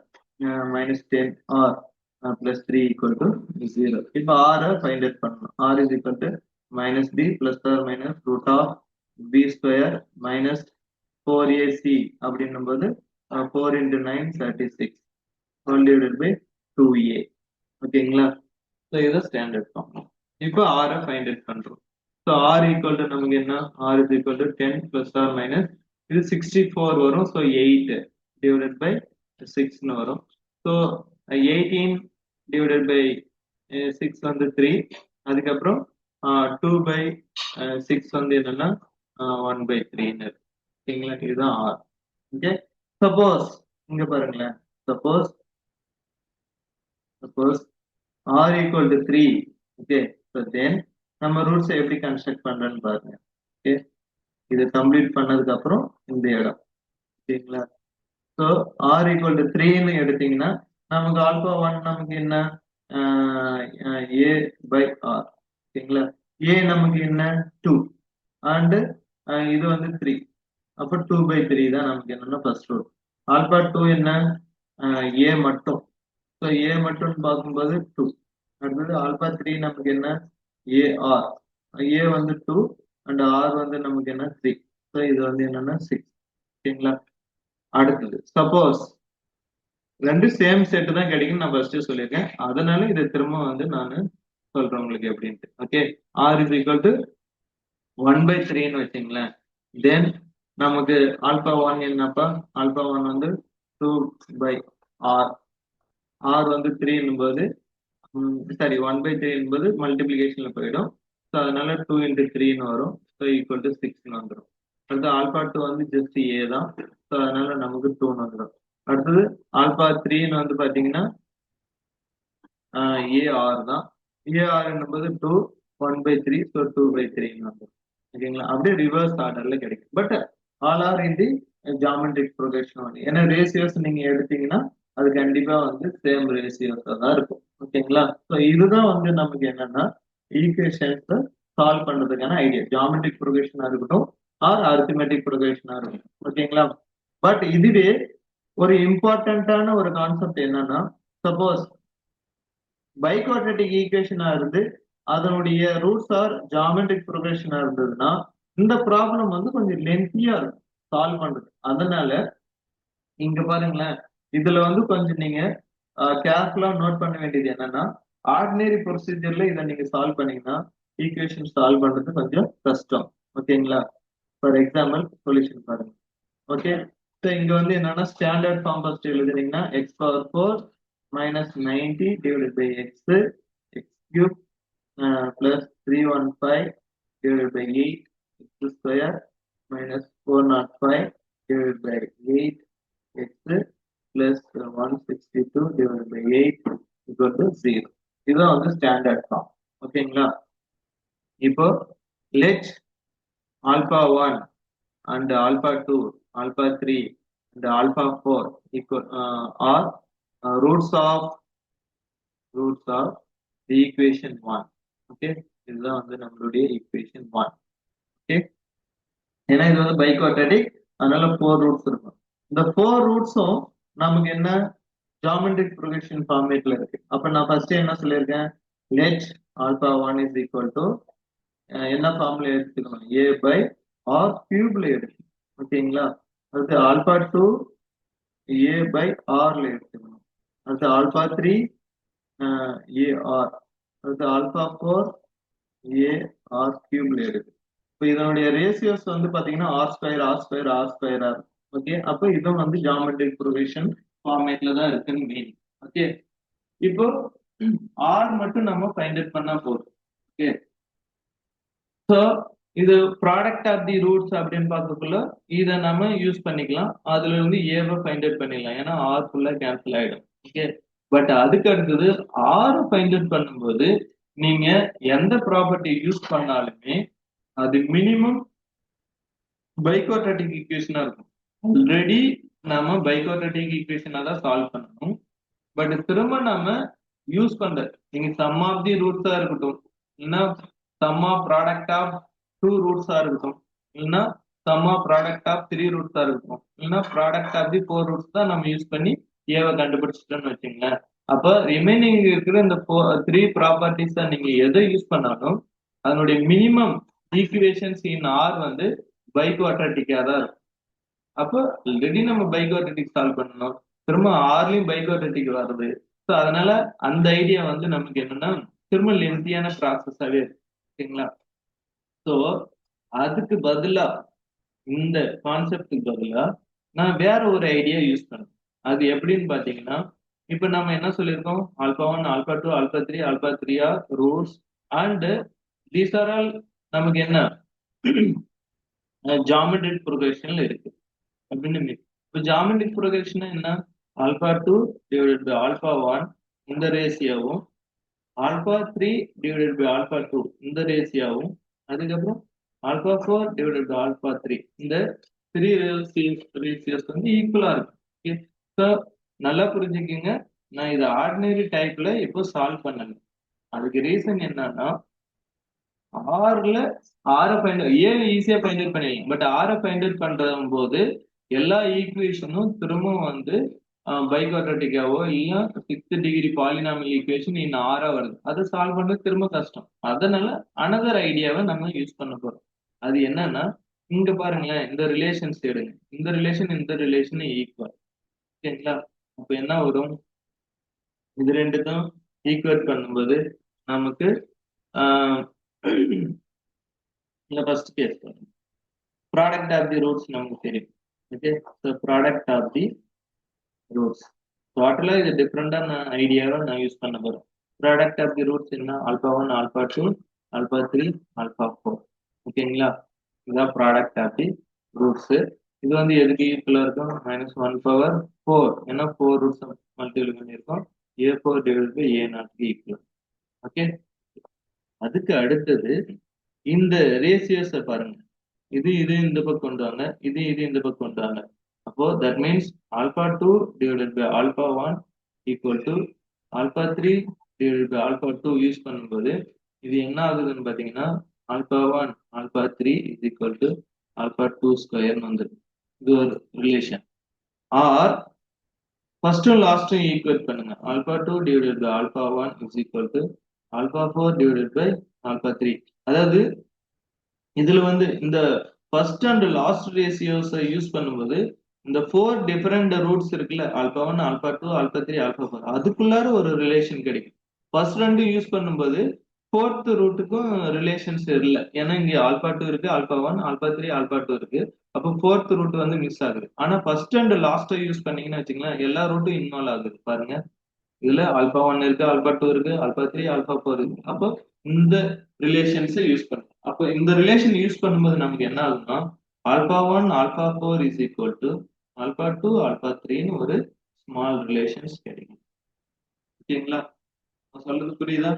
minus 10r plus 3 equal to 0. இப்போ r find out பண்ணணும். r is equal to minus b plus or minus root of b square minus 4ac அப்படின்னும்போது 4 into 9 36 whole divided by 2a. ஓகேங்களா? So இதை standard form. இப்போ r find out பண்றோம். So r equal to நமக்கு என்ன, r is equal to 10 plus or minus இது 64 வரும். So 8 divided by 6ன்னு வரும். ஸோ 18 divided by 6 வந்து 3. அதுக்கப்புறம் 2/6 வந்து என்னன்னா 1/3ன்னு இருக்கு. ஓகேங்களா? இதுதான் r. ஓகே, சப்போஸ் இங்க பாருங்களேன், suppose r equal to 3. Okay, so then நம்ம ரூட்ஸை எப்படி கன்ஸ்ட்ரக்ட் பண்றேன்னு பாருங்க. ஓகே, இது கம்ப்ளீட் பண்ணதுக்கு அப்புறம் இந்த இடம். ஓகேங்களா? ஸோ r equal to 3ன்னு எடுத்தீங்கன்னா நமக்கு ஆல்பா 1 நமக்கு என்ன, a by r. ஓகேங்களா? a நமக்கு என்ன 2 அண்ட் இது வந்து 3. அப்போ 2/3 தான் நமக்கு என்னன்னா ஃபர்ஸ்ட் ரூட். ஆல்பா 2 என்ன, a மட்டும். ஸோ a மட்டும் பார்க்கும்போது 2. அடுத்தது ஆல்பா 3 நமக்கு என்ன, ar. a வந்து 2 அண்ட் r வந்து நமக்கு என்ன 3. ஸோ இது வந்து என்னன்னா 6. ஓகேங்களா? அடுத்தது சப்போஸ் ரெண்டு சேம் செட் தான் கிடைக்கும், நான் ஃபர்ஸ்ட் சொல்லியிருக்கேன். அதனால இதை திரும்ப வந்து நான் சொல்றேன் உங்களுக்கு எப்படின்ட்டு. Okay, r is equal to 1/3ன்னு வச்சுங்களேன். தென் நமக்கு ஆல்பா 1 என்னப்பா, ஆல்பா 1 வந்து 2/r. r வந்து 3 போது சாரி 1/3 என்பது மல்டிபிளிகேஷன்ல போயிடும். ஸோ அதனால 2 into 3ன்னு வரும். ஸோ ஈக்குவல் டு 6ன்னு வந்துடும். அடுத்து ஆல்பா 2 வந்து ஜஸ்ட் ஏ தான். ஸோ அதனால நமக்கு 2ன்னு வந்துடும். அடுத்தது ஆல்பா 3ன்னு வந்து பாத்தீங்கன்னா ஏஆர் தான். ஏஆர் என்பது 2 1/3. ஸோ 2/3ன்னு வந்துடும். ஓகேங்களா? அப்படியே ரிவர்ஸ் ஆர்டர்ல கிடைக்கும். But all are in the geometric progression only. ஏன்னா ரேஷியோஸ் நீங்க எடுத்தீங்கன்னா அது கண்டிப்பா வந்து சேம் ரேஷியோஸா தான் இருக்கும். ஓகேங்களா? ஸோ இதுதான் வந்து நமக்கு என்னன்னா ஈக்குவேஷன்ஸ் சால்வ் பண்றதுக்கான ஐடியா. ஜாமெட்ரிக் ப்ரொக்ரெஷனா இருக்கட்டும் ஆர் அரித்மெட்டிக் ப்ரொக்ரெஷனா இருக்கட்டும். ஓகேங்களா? பட் இதுவே ஒரு இம்பார்ட்டன்டான ஒரு கான்செப்ட் என்னன்னா, சப்போஸ் பைக்வாட்ரட்டிக் ஈக்குவேஷனா இருந்து அதனுடைய ரூட்ஸ் ஆர் ஜாமெட்ரிக் ப்ரொக்ரெஷனா இருந்ததுன்னா இந்த ப்ராப்ளம் வந்து கொஞ்சம் லென்த்தியா இருக்கும் சால்வ் பண்றது. அதனால இங்க பாருங்களேன், இதுல வந்து கொஞ்சம் நீங்க கேர்ஃபுல்லா நோட் பண்ண வேண்டியது என்னன்னா, ஆர்டினரி ப்ரொசீஜர்ல இதை நீங்க சால்வ் பண்ணீங்கன்னா ஈக்குவேஷன் சால்வ் பண்றது கொஞ்சம் கஷ்டம். ஓகேங்களா? ஃபார் எக்ஸாம்பிள் சொல்யூஷன் பாருங்க. ஓகே, ஸோ இங்க வந்து என்னன்னா ஸ்டாண்டர்ட் ஃபார்ம் ஃபர்ஸ்ட் எழுதுனீங்கன்னா x power 4 minus 90 divided by x cube plus 315 divided by 8 x square minus 405 divided by 8 x plus 162 divided by 8 equal to 0. இதுதான் வந்து ஸ்டாண்டர்ட் ஃபார்ம். ஓகேங்களா? இப்போ let alpha 1 and alpha 2 alpha 3 and alpha 4 equal are roots of the equation 1. Okay, இதுதான் வந்து நம்மளுடைய equation 1. Okay, ஏன்னா இது வந்து பைக்வாட்ரட்டிக், அதனால 4 ரூட்ஸ் இருக்கும். இந்த 4 ரூட்ஸும் நமக்கு என்ன ஜாமெட்ரிக் ப்ரொக்ரெஷன் ஃபார்மேட்ல இருக்கு. அப்ப நான் ஃபர்ஸ்ட் என்ன சொல்லியிருக்கேன், let alpha 1 is equal to என்ன ஃபார்ம்ல எடுத்துக்கணும், a பை ஆர் கியூப்ல எடுக்கணும். ஓகேங்களா. அடுத்து ஆல்பா 2 a பை ஆர்ல எடுத்துக்கணும். அடுத்து ஆல்பா 3 a ஆர். அடுத்து ஆல்பா 4 a ஆர் கியூப்ல எடுக்கு. இப்போ இதனுடைய ரேஷியோஸ் வந்து பாத்தீங்கன்னா r square r square r ஸ்கொயரா இருக்கும். ஓகே, அப்போ இதுவும் வந்து ஜாமெட்ரிக் ப்ரொக்ரெஷன் ஃபார்மேட்ல தான் இருக்குன்னு மீனிங். ஓகே, இப்போ ஆர் மட்டும் நம்ம ஃபைண்ட் அவுட் பண்ணா போதும். ஓகே, ஸோ இது ப்ராடக்ட் ஆஃப் தி ரூட்ஸ் அப்படின்னு பார்க்கக்குள்ள இதை நம்ம யூஸ் பண்ணிக்கலாம். அதுல இருந்து ஏவை ஃபைண்ட் அவுட் பண்ணிடலாம், ஏன்னா ஆர் ஃபுல்லா கேன்சல் ஆயிடும். ஓகே, பட் அதுக்கு அடுத்தது ஆர் ஃபைண்ட் அவுட் பண்ணும்போது நீங்க எந்த ப்ராப்பர்ட்டி யூஸ் பண்ணாலுமே அது மினிமம் பைக்வாட்ரட்டிக் ஈக்குவேஷனா இருக்கும். ஆல்ரெடி நாம பைக்வாட்ரட்டிக் ஈக்குவேஷனா தான் சால்வ் பண்ணணும். பட் திரும்ப நாம யூஸ் பண்ற நீங்க சம் ஆஃப் தி ரூட்ஸா இருக்கட்டும், இல்லைன்னா சம் ஆஃப் ப்ராடக்ட் ஆஃப் 2 ரூட்ஸா இருக்கட்டும், இல்லைன்னா சம் ஆஃப் ப்ராடக்ட் ஆஃப் 3 ரூட்ஸா இருக்கட்டும், இல்லைன்னா ப்ராடக்ட் ஆஃப் தி 4 ரூட்ஸ் தான் நம்ம யூஸ் பண்ணி ஏவை கண்டுபிடிச்சிட்டோம்னு வச்சுங்களேன். அப்ப ரிமைனிங் இருக்கிற இந்த 3 ப்ராப்பர்ட்டிஸ் தான் நீங்க எதை யூஸ் பண்ணாலும் அதனுடைய மினிமம் ஈக்குவேஷன்ஸ் இன் ஆர் வந்து பைக்வாட்ரட்டிக்கா தான் இருக்கும். அப்போ ஆல்ரெடி நம்ம பைக்வாட்ரட்டிக் சால்வ் பண்ணணும், திரும்ப ஆர்லயும் பைக்வாட்ரட்டிக் வருது. ஸோ அதனால அந்த ஐடியா வந்து நமக்கு என்னன்னா திரும்ப லென்த்தியான ப்ராசஸாவே இருக்கு. ஓகேங்களா. ஸோ அதுக்கு பதிலா இந்த கான்செப்டுக்கு பதிலா நான் வேற ஒரு ஐடியா யூஸ் பண்ணேன். அது எப்படின்னு பாத்தீங்கன்னா, இப்ப நம்ம என்ன சொல்லியிருக்கோம், alpha 1 alpha 2 alpha 3 alpha 3 are roots and these are all நமக்கு என்ன ஜாமெட்ரிக் ப்ரொக்ரெஷன்ல இருக்கு அப்படின்னு. இப்போ ஜாமெட்ரிக் ப்ரொக்ரெஷன் என்ன, ஆல்பா 2 டிவைடட் பை ஆல்பா 1 இந்த ரேஷியோவும், ஆல்பா 3 டிவைடட் பை ஆல்பா 2 இந்த ரேஷியோவும், அதுக்கப்புறம் ஆல்பா 4 டிவைடட் பை ஆல்பா 3 இந்த 3 ரேஷியோஸ் வந்து ஈக்குவலா இருக்கு. ஸோ நல்லா புரிஞ்சுக்கிங்க, நான் இதை ஆர்டினரி டைப்ல இப்போ சால்வ் பண்ணல. அதுக்கு ரீசன் என்னன்னா, ஆர்ல ஆரை ஃபைண்ட் ஏன் ஈஸியா ஃபைண்ட் அவுட் பண்ணிடலாம், பட் ஆரை ஃபைண்ட் அவுட் பண்ற போது எல்லா ஈக்குவேஷனும் திரும்பவும் வந்து பைக்வாட்ரட்டிக்காவோ இல்ல 6th டிகிரி பாலினாமியல் ஈக்குவேஷன் இன் ஆரா வருது. அதை சால்வ் பண்றது திரும்ப கஷ்டம். அதனால அனதர் ஐடியாவை நம்ம யூஸ் பண்ண போறோம். அது என்னன்னா, இங்க பாருங்களேன், இந்த ரிலேஷன்ஸ் எடுங்க, இந்த ரிலேஷன் ஈக்குவல். ஓகேங்களா. அப்ப என்ன வரும், இது ரெண்டுக்கும் ஈக்குவேட் பண்ணும்போது நமக்கு இந்த first case product of the roots நமக்கு தெரியும். Okay, so product of the roots totally இது டிஃப்ரெண்டான ஐடியாவை நான் யூஸ் பண்ண போறேன். ப்ராடக்ட் ஆஃப் தி ரூட்ஸ் என்ன, ஆல்பா 1 ஆல்பா 2 ஆல்பா 3 ஆல்பா 4. ஓகேங்களா, இதுதான் ப்ராடக்ட் ஆஃப் தி ரூட்ஸ். இது வந்து எதுக்கு ஈக்குவலா இருக்கும், -1/4, ஏன்னா 4 ரூட்ஸ் மல்டிபிள் பண்ணியிருக்கோம், a4 divide by a0 equal. Okay, அதுக்கு அடுத்தது இந்த ரேஷியோஸை பாருங்க, இது இந்த பக்கம் கொண்டு வாங்க, இது இந்த பக்கம் கொண்டு வாங்க. அப்போ that means alpha 2 divided by alpha 1 equal to alpha 3 divided by alpha 2 use பண்ணும்போது இது என்ன ஆகுதுன்னு பாத்தீங்கன்னா, alpha 1 alpha 3 is equal to alpha 2 ஸ்கொயர்னு வந்துடும். இது ஒரு ரிலேஷன். ஆர் ஃபர்ஸ்டும் லாஸ்டும் ஈக்குவேட் பண்ணுங்க, alpha 2 divided by alpha 1 is equal to alpha 4 divided by alpha 3. அதாவது இதுல வந்து இந்த ஃபர்ஸ்ட் அண்ட் லாஸ்ட் ரேஷியோஸை யூஸ் பண்ணும்போது இந்த 4 டிஃபரெண்ட் ரூட்ஸ் இருக்குல்ல, ஆல்பா 1 ஆல்பா 2 ஆல்பா 3 ஆல்பா 4, அதுக்குள்ளார ஒரு ரிலேஷன் கிடைக்கும். ஃபர்ஸ்ட் ரெண்டு யூஸ் பண்ணும்போது 4th ரூட்டுக்கும் ரிலேஷன்ஸ் இல்லை, ஏன்னா இங்க ஆல்பா 2 இருக்கு, ஆல்பா 1 ஆல்பா 3 ஆல்பா 2 இருக்கு. அப்போ 4th ரூட் வந்து மிஸ் ஆகுது. ஆனா ஃபர்ஸ்ட் அண்ட் லாஸ்ட்டை யூஸ் பண்ணீங்கன்னு வச்சுங்களேன், எல்லா ரூட்டும் இன்வால்வ் ஆகுது. பாருங்க, இதுல ஆல்பா 1 இருக்கு, ஆல்பா 2 இருக்கு, ஆல்பா 3 ஆல்பா 4 இருக்கு. அப்போ இந்த ரிலேஷன்ஸை யூஸ் பண்ணும். அப்போ இந்த ரிலேஷன் யூஸ் பண்ணும்போது நமக்கு என்ன ஆகுதுன்னா, alpha 1 alpha 4 is equal to alpha 2 alpha 3ன்னு ஒரு ஸ்மால் ரிலேஷன்ஸ் கிடைக்கும். ஓகேங்களா, சொல்றது புரியுதா?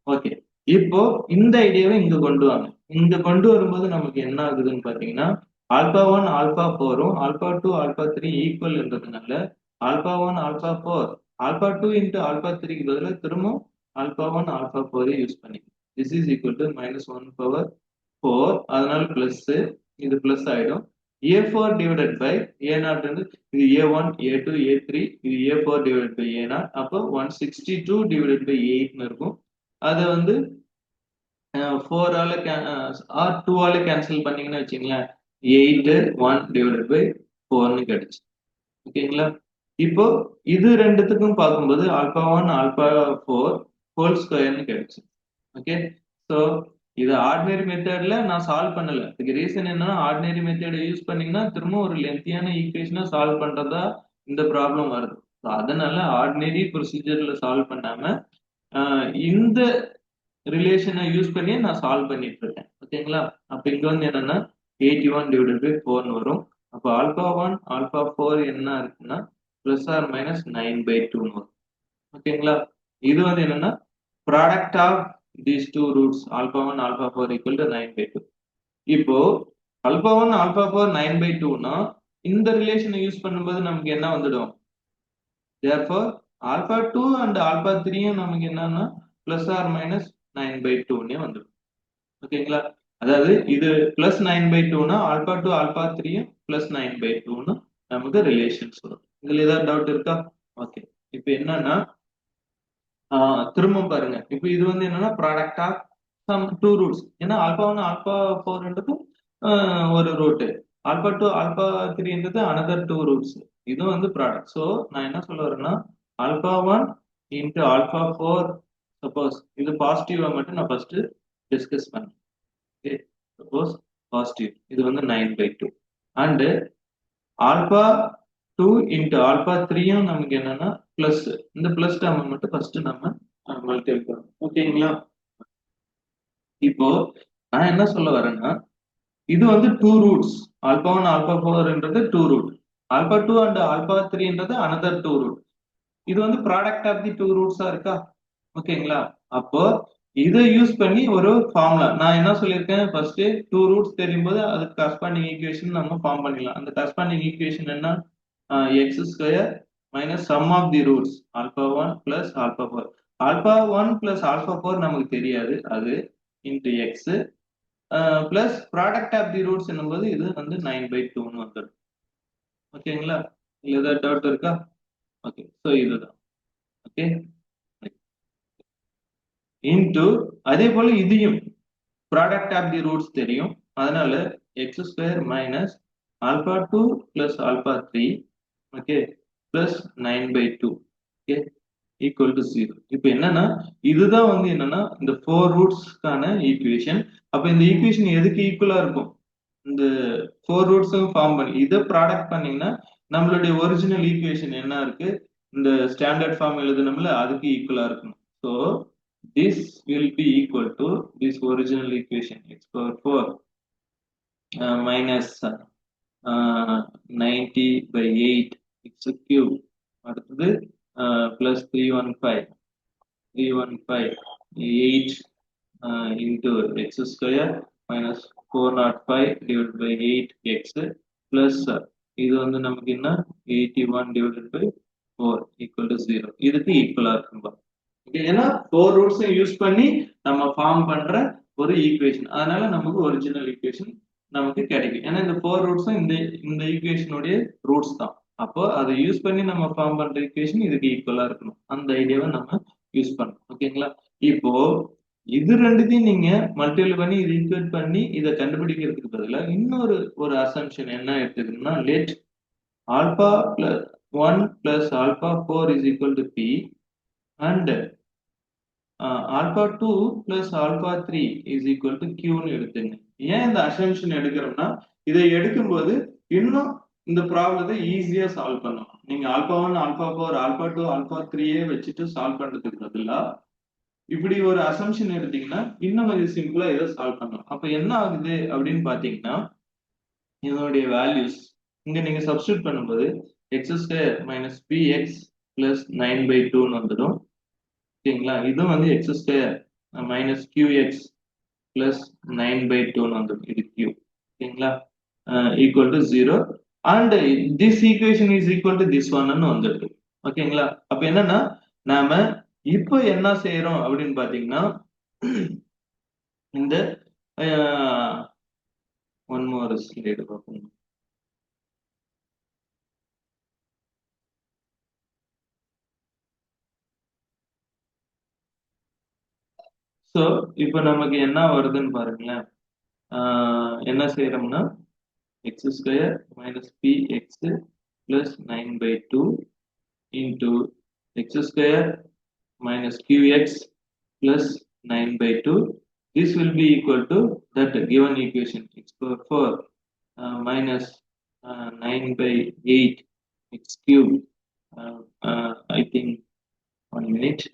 ஓகே, இப்போ இந்த ஐடியாவை இங்க கொண்டு வாங்க. இங்க கொண்டு வரும்போது நமக்கு என்ன ஆகுதுன்னு பாத்தீங்கன்னா, ஆல்பா 1 ஆல்பா 4ம் ஆல்பா 2 ஆல்பா 3 ஈக்குவல் என்றதுனால alpha 1 alpha 4 alpha 2 into alpha 3க்கு பதிலாக திரும்ப ஆல்பா 1 ஆல்பா 4 யூஸ் பண்ணிக்கலாம். திஸ் இஸ் ஈக்குவல் டு -1/4, அதனால பிளஸ் இது பிளஸ் ஆயிடும். A4 divided by A0 இது A1, A2, A3 இது A4 divided by A0 அப்போ 162 divided by 8 இருக்கும். அதை வந்து 4 ஆல ஆர் 2 ஆல கேன்சல் பண்ணீங்கன்னு வச்சுங்களேன் 8 1 divided by 4ன்னு கிடைச்சு. ஓகேங்களா? இப்போ இது ரெண்டுத்துக்கும் பார்க்கும்போது ஆல்பா 1 ஆல்பா 4 ஹோல் ஸ்கொயர்னு கிடைச்சு. ஓகே, ஸோ இது ஆர்டினரி மெத்தட்ல நான் சால்வ் பண்ணல. இதுக்கு ரீசன் என்னன்னா ஆர்டினரி மெத்தடை யூஸ் பண்ணீங்கன்னா திரும்ப ஒரு லென்த்தியான ஈக்குவேஷனை சால்வ் பண்றதா இந்த ப்ராப்ளம் வருது. ஸோ அதனால ஆர்டினரி ப்ரொசீஜர்ல சால்வ் பண்ணாம இந்த ரிலேஷனை யூஸ் பண்ணி நான் சால்வ் பண்ணிட்டு இருக்கேன். ஓகேங்களா? அப்ப இங்க வந்து என்னன்னா 81 டிவைடட் பை 4 வரும். அப்போ ஆல்பா 1 ஆல்பா 4 என்ன இருக்குன்னா பிளஸ் ஆர் மைனஸ் 9/2 வரும். ஓகேங்களா? இது வந்து என்னன்னா product of these two roots alpha 1 alpha 4 equal to 9/2. இப்போ alpha 1 alpha 4 9/2னா இந்த ரிலேஷனை யூஸ் பண்ணும்போது நமக்கு என்ன வந்துடும்? therefore alpha 2 and alpha 3 நமக்கு என்னன்னா பிளஸ் ஆர் மைனஸ் 9/2னே வந்துடும். ஓகேங்களா? அதாவது இது பிளஸ் 9/2னா ஆல்பா 2 ஆல்பா 3 பிளஸ் 9/2னு நமக்கு ரிலேஷன்ஸ் வரும். இதுல ஏதாவது டவுட் இருக்கா? ஓகே, இப்போ என்னன்னா திரும்ப பாருங்க. இப்போ இது வந்து என்னன்னா product of some two roots. ஏன்னா ஆல்பா 1 ஆல்பா 4ன்றது ஒரு ரூட், ஆல்பா 2 ஆல்பா 3ன்றது அனதர் டூ ரூட்ஸ். இது வந்து ப்ராடக்ட். ஸோ நான் என்ன சொல்ல வரேன்னா ஆல்பா 1 இன்ட்டு ஆல்பா 4, சப்போஸ் இது பாசிட்டிவா மட்டும் நான் ஃபர்ஸ்ட் டிஸ்கஸ் பண்ணேன். ஓகே, சப்போஸ் பாசிட்டிவ் இது வந்து 9/2 அண்ட் ஆல்பா 2 இன்ட்டு ஆல்பா 3யும் நமக்கு என்னன்னா பிளஸ். இந்த பிளஸ் டேர்ம் மட்டும் ஃபர்ஸ்ட் நம்ம மல்டிபிள் பண்ணணும். ஓகேங்களா? இப்போ நான் என்ன சொல்ல வரேன்னா இது வந்து டூ ரூட்ஸ். ஆல்பா 1 ஆல்பா 4ன்றது two root, alpha 2 and alpha 3ன்றது அனதர் டூ ரூட். இது வந்து ப்ராடக்ட் ஆஃப் தி டூ ரூட்ஸா இருக்கா? ஓகேங்களா? அப்போ இதை யூஸ் பண்ணி ஒரு ஃபார்முலா நான் என்ன சொல்லியிருக்கேன், ஃபர்ஸ்ட் டூ ரூட்ஸ் தெரியும் போது அதுக்கு கரஸ்பாண்டிங் ஈக்குவேஷன் நம்ம ஃபார்ம் பண்ணிடலாம். அந்த கரஸ்பாண்டிங் ஈக்குவேஷன் என்ன? X square minus sum of the roots alpha 1 plus alpha 4. Alpha 1 plus alpha 4 நமக்கு தெரியாது, அது into x plus product of the roots என்னும்போது இது வந்து 9/2ன்னு வந்துடும். ஓகேங்களா? இல்ல ஏதாவது டவுட் இருக்கா? ஓகே, ஸோ இதுதான். ஓகே, இன்டு அதே போல இதையும் ப்ராடக்ட் ஆஃப் தி ரூட்ஸ் தெரியும். அதனால x square minus alpha 2 plus alpha 3 okay plus 9/2 okay equal to 0. இப்போ என்னன்னா இதுதான் வந்து என்னன்னா இந்த ஃபோர் ரூட்ஸ்க்கான ஈக்குவேஷன். அப்ப இந்த ஈக்குவேஷன் எதுக்கு ஈக்குவலா இருக்கும்? இந்த ஃபோர் ரூட்ஸும் ஃபார்ம் பண்ணி இதை ப்ராடக்ட் பண்ணீங்கன்னா நம்மளுடைய ஒரிஜினல் ஈக்குவேஷன் என்ன இருக்கு, இந்த ஸ்டாண்டர்ட் ஃபார்ம் எழுதணும்ல, அதுக்கு ஈக்குவலா இருக்கும். So this will be equal to this original equation x power 4 minus 90/8 x cube அடுத்தது plus 315 8 into x square minus 405 divided by 8x plus இது வந்து நமக்கு என்ன 81 divided by 4 equal to 0. இதுக்கு ஈக்குவலா இருக்கும். ஏன்னா ஃபோர் ரூட்ஸை யூஸ் பண்ணி நம்ம ஃபார்ம் பண்ற ஒரு ஈக்குவேஷன், அதனால நமக்கு ஒரிஜினல் ஈக்குவேஷன் நமக்கு கிடைக்கும். ஏன்னா இந்த ஃபோர் ரூட்ஸும் இந்த ஈக்குவேஷனுடைய ரூட்ஸ் தான். அப்போ அதை யூஸ் பண்ணி நம்ம ஃபார்ம் பண்ற ஈக்குவேஷன் இதுக்கு ஈக்குவலா இருக்கணும். அந்த ஐடியாவை நம்ம யூஸ் பண்ணணும். ஓகேங்களா? இப்போ இது ரெண்டுத்தையும் நீங்க மல்டிபிள் பண்ணி இது ஈக்குவேட் பண்ணி இதை கண்டுபிடிக்கிறதுக்கு பதிலாக இன்னொரு அசம்ஷன் என்ன எடுத்துக்கணும்னா let alpha plus 1 plus alpha 4 is equal to p and alpha 2 plus alpha 3 is equal to கியூன்னு எடுத்துங்க. ஏன் இந்த அசம்ஷன் எடுக்கிறோம்னா இதை எடுக்கும்போது இன்னும் இந்த ப்ராப்ளத்தை ஈஸியா சால்வ் பண்ணலாம். நீங்க ஆல்பா 1 ஆல்பா 4 ஆல்பா 2 ஆல்பா 3 வச்சுட்டு சால்வ் பண்றதுக்கு பதிலா இப்படி ஒரு அசம்ஷன் எடுத்தீங்கன்னா இன்னும் கொஞ்சம் சிம்பிளா இதை சால்வ் பண்ணலாம். அப்ப என்ன ஆகுது அப்படின்னு பாத்தீங்கன்னா இதனுடைய வேல்யூஸ் இங்க நீங்க சப்ஸ்டியூட் பண்ணும்போது x square minus p x plus 9/2ன்னு வந்துடும். ஓகேங்களா? இதுவும் வந்து x square minus q x plus 9/2ன்னு வந்துடும். இது கியூ. ஓகேங்களா? Equal to 0 and this equation is equal to this ஒன்னு வந்துடுது. ஓகேங்களா? அப்ப என்னன்னா நாம இப்போ என்ன செய்யறோம் அப்படின்னு பாத்தீங்கன்னா இந்த ஒன் மோர் ஸ்லைடு பார்ப்போம். ஸோ இப்போ நமக்கு என்ன வருதுன்னு பாருங்களேன். என்ன செய்யறோம்னா x square minus p x plus 9/2 into x square minus qx plus 9/2. This will be equal to that given equation x power 4 minus 9/8 x cube. I think 1 minute.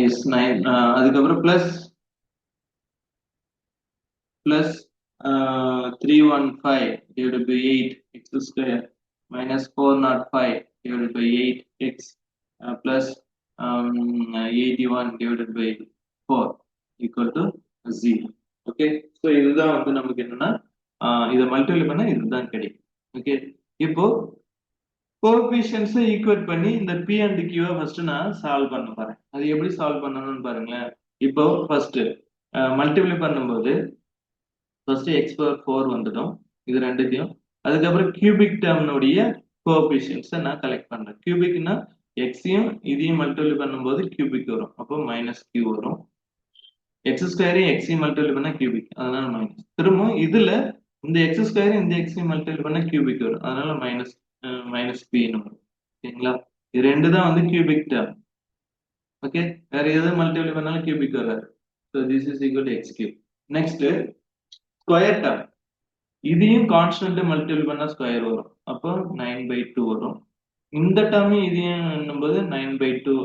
Is 9. அதுக்கப்புறம் plus 315 divided by 8 x square minus 405 divided by 8 x plus 81 divided by 4 equal to 0. Okay, so இதுதான் வந்து நமக்கு என்னன்னா இதை multiply பண்ணா இதுதான் கிடைக்கும். Okay, இப்போ கோஎஃபிஷியன்ட்ஸை ஈக்குவேட் பண்ணி இந்த பி அண்ட் கியூவை ஃபர்ஸ்ட் நான் சால்வ் பண்ண போறேன். அது எப்படி சால்வ் பண்ணணும்னு பாருங்களேன். இப்போ ஃபர்ஸ்ட் மல்டிப்ளை பண்ணும்போது ஃபர்ஸ்ட் எக்ஸ் பவர் 4 வந்துடும் இது ரெண்டுத்தையும். அதுக்கப்புறம் கியூபிக் டேர்ம்னுடைய கோஎஃபிஷியன்ட்ஸை நான் கலெக்ட் பண்றேன். கியூபிக்னா எக்ஸையும் இதையும் மல்டிப்ளை பண்ணும்போது கியூபிக் வரும், அப்போ மைனஸ் கியூ வரும். எக்ஸ் ஸ்கொயரையும் எக்ஸையும் மல்டிப்ளை பண்ணா கியூபிக், அதனால மைனஸ். திரும்ப இதுல இந்த எக்ஸ் ஸ்கொயரையும் இந்த எக்ஸையும் மல்டிப்ளை பண்ணா கியூபிக் வரும், அதனால மைனஸ் பின்னு வரும். ஓகேங்களா, இது ரெண்டு தான் வந்து கியூபிக் டேர்ம். ஓகே, வேற எது மல்டிப்ளை பண்ணாலும் கியூபிக் வராது. So this is equal to X cube. Next square term, இதையும் கான்ஸ்டன்ட் மல்டிபிள் பண்ணா ஸ்கொயர் வரும், அப்போ 9/2 வரும். இந்த டேர்ம் இதையும் என்னும்போது 9/2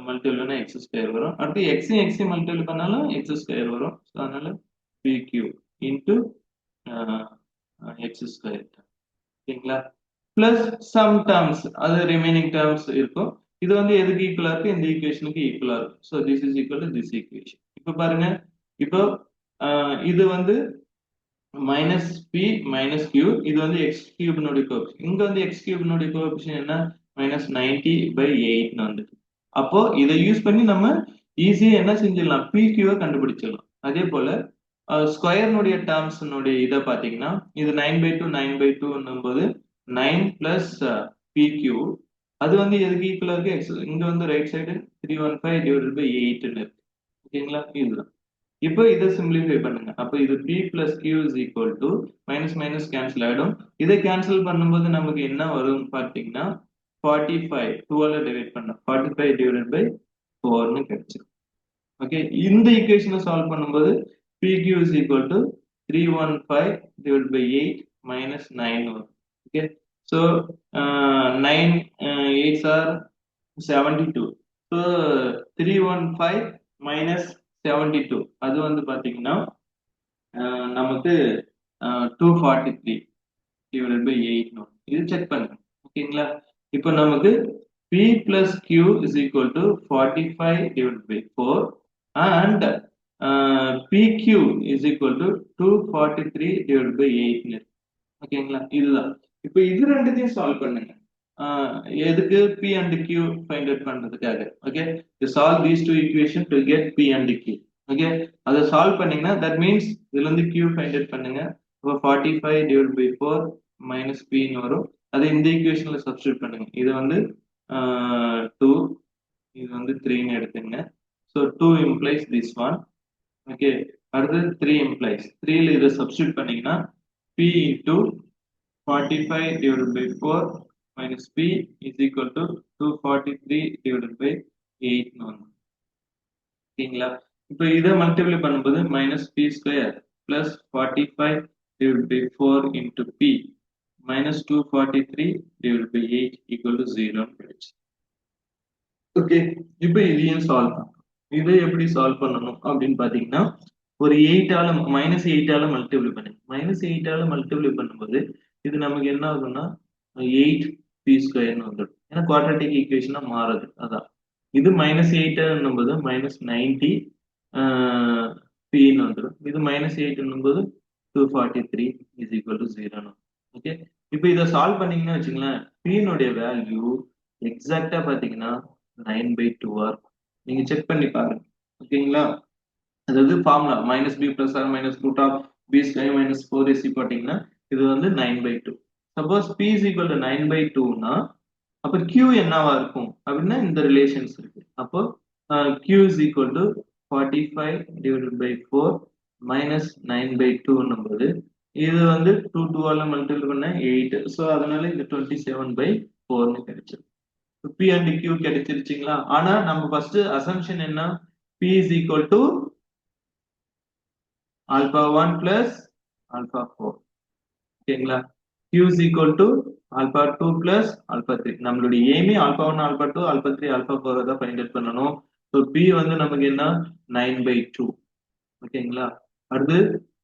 மல்டிபிள் பண்ணா எக்ஸ் ஸ்கொயர் வரும். அடுத்து எக்ஸையும் எக்ஸையும் மல்டிபிள் பண்ணாலும் எக்ஸ் ஸ்கொயர் வரும், அதனால pq இன்டு எக்ஸ் ஸ்கொயர். ஓகேங்களா, பிளஸ் சம் டேர்ம்ஸ், அது ரிமைனிங் டேர்ம்ஸ் இருக்கும். இது வந்து எதுக்கு ஈக்குவலா இருக்கு, இந்த ஈக்குவேஷனுக்கு ஈக்குவலா இருக்கும். So this is equal to this equation. இப்போ பாருங்க, இப்போ இது வந்து மைனஸ் பி மைனஸ் கியூ, இது வந்து எக்ஸ் கியூப்னுடைய கோஎஃபிஷியன்ட். இங்க வந்து எக்ஸ் கியூப்னுடைய கோஎஃபிஷியன்ட் என்ன, மைனஸ் 90/8 வந்துட்டு. அப்போ இதை யூஸ் பண்ணி நம்ம ஈஸியா என்ன செஞ்சிடலாம், பி கியூவை கண்டுபிடிச்சிடலாம். அதே போல ஸ்கொயர்னுடைய டேர்ம்ஸ்னுடைய இதை பாத்தீங்கன்னா இது 9/2 9/2 போது 9 பிளஸ் பி கியூ, அது வந்து எதுக்கு ஈக்குவலா இருக்கு, எக்ஸ். இங்க வந்து ரைட் சைடு 315 டிவைடட் பை 8 இருக்கு. ஓகேங்களா, இதுதான். இப்போ இதை சிம்பிளிஃபை பண்ணுங்க. அப்போ இது p plus Q is equal to minus minus cancel ஆயிடும். இதை கேன்சல் பண்ணும்போது நமக்கு என்ன வரும் பார்த்தீங்கன்னா 45 12 டிவைட் பண்ண 45 டிவைடட் பை 4ன்னு கிடைச்சிடும். ஓகே, இந்த ஈக்குவேஷனை சால்வ் பண்ணும்போது pq is equal to 315 divide by 8 minus 9 வரும். Okay, so 9 8s are 72. So 315 minus 72 அது வந்து பாத்தீங்கன்னா நமக்கு 243 டிவைடட் பை 8. இது செக் பண்ணுங்க. ஓகேங்களா, இப்போ நமக்கு p plus Q is equal to 45 divided by 4 and pq is equal to 243 divided by 8. ஓகேங்களா, இதுதான். இப்போ இது ரெண்டுத்தையும் சால்வ் பண்ணுங்க. எதுக்கு p and q find out பண்றதுக்காக. Okay, you solve these two equation to get p and q. Okay, அதை solve பண்ணீங்கன்னா that means இதுல இருந்து q ஃபைண்ட் அவுட் பண்ணுங்க. அப்போ 45 டிவைட் பை 4 மைனஸ் p ன்னு வரும். அதை இந்த ஈக்குவேஷன்ல சப்ஸ்டியூட் பண்ணுங்க. இது வந்து 2, இது வந்து 3ன்னு எடுத்துங்க. So 2 implies this one. Okay, அடுத்து 3 implies 3ல இதை சப்ஸ்டியூட் பண்ணீங்கன்னா p into 45 divided by 4 minus p is equal to 243 divided by 8. ஓகேங்களா, இப்போ இதை மல்டிப்ளை பண்ணும்போது minus P square plus 45 divided by 4 into p minus 243 divided by 8 equal to 0 கிடைச்சு. Okay, இப்போ இதையும் சால்வ் பண்ணணும். இதை எப்படி சால்வ் பண்ணணும் அப்படின்னு பாத்தீங்கன்னா ஒரு 8ஆல மைனஸ் 8ஆல மல்டிப்ளை பண்ணுங்க. மைனஸ் 8ஆல மல்டிப்ளை பண்ணும்போது இது நமக்கு என்ன ஆகும்னா 8 பி ஸ்கொயர்னு வந்துடும். ஏன்னா குவாட்ரட்டிக் ஈக்குவேஷனா மாறுது, அதான். இது மைனஸ் 8 போது மைனஸ் 90 பின்னு வந்துடும். இது மைனஸ் 8 போது 243 இஸ் ஈக்குவல் டு 0. ஓகே, இப்போ இதை சால்வ் பண்ணீங்கன்னா வச்சுங்களேன், பின்னுடைய வேல்யூ எக்ஸாக்டா பாத்தீங்கன்னா 9/2 இருக்கும். நீங்க செக் பண்ணி பாருங்க. ஓகேங்களா, அதாவது formula minus b plus or minus root of b square minus four ac போட்டீங்கன்னா இது வந்து 9/2. Suppose p is equal to 9/2னா அப்ப கியூ என்னவா இருக்கும் அப்படின்னா இந்த ரிலேஷன்ஸ் இருக்கு. அப்போ q is equal to 45 divided by 4 minus 9/2 போது இது வந்து 2 மல்டிபிள் பண்ண 8. ஸோ அதனால இது 27/4 கிடைச்சிருக்கு. பி அண்ட் கியூ கிடைச்சிருச்சுங்களா? ஆனா நம்ம ஃபர்ஸ்ட் அசம்ஷன் என்ன? P is equal to alpha 1 plus alpha 4. ஓகேங்களா? Q is equal to alpha 2 plus alpha 3. நம்மளுடைய Amy alpha 1, alpha 2, alpha 3, alpha 4 தான் ஃபைண்ட் அவுட் பண்ணணும். ஸோ P வந்து நமக்கு என்ன 9/2. ஓகேங்களா? அடுத்து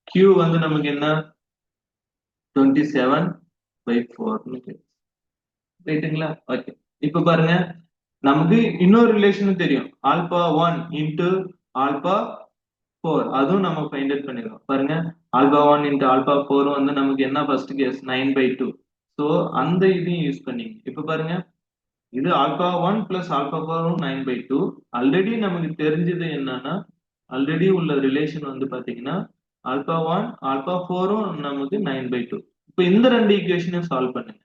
Q வந்து நமக்கு என்ன 27/4. ரைட்டுங்களா? ஓகே. இப்ப பாருங்க நமக்கு இன்னொரு ரிலேஷனும் தெரியும். ஆல்பா 1 இன்டு ஆல்பா 4 அதுவும் நம்ம ஃபைண்ட் அவுட் பண்ணிடுறோம். பாருங்க ஆல்பா 1 இன்டு ஆல்பா 4 வந்து நமக்கு என்ன ஃபர்ஸ்ட் கேஸ் 9/2. ஸோ அந்த இதையும் யூஸ் பண்ணீங்க. இப்ப பாருங்க இது ஆல்பா 1 பிளஸ் ஆல்பா 4 9/2. ஆல்ரெடி நமக்கு தெரிஞ்சது என்னன்னா ஆல்ரெடி உள்ள ரிலேஷன் வந்து பாத்தீங்கன்னா ஆல்பா 1 ஆல்பா 4 நமக்கு 9/2. இப்போ இந்த ரெண்டு ஈக்குவேஷனையும் சால்வ் பண்ணுங்க.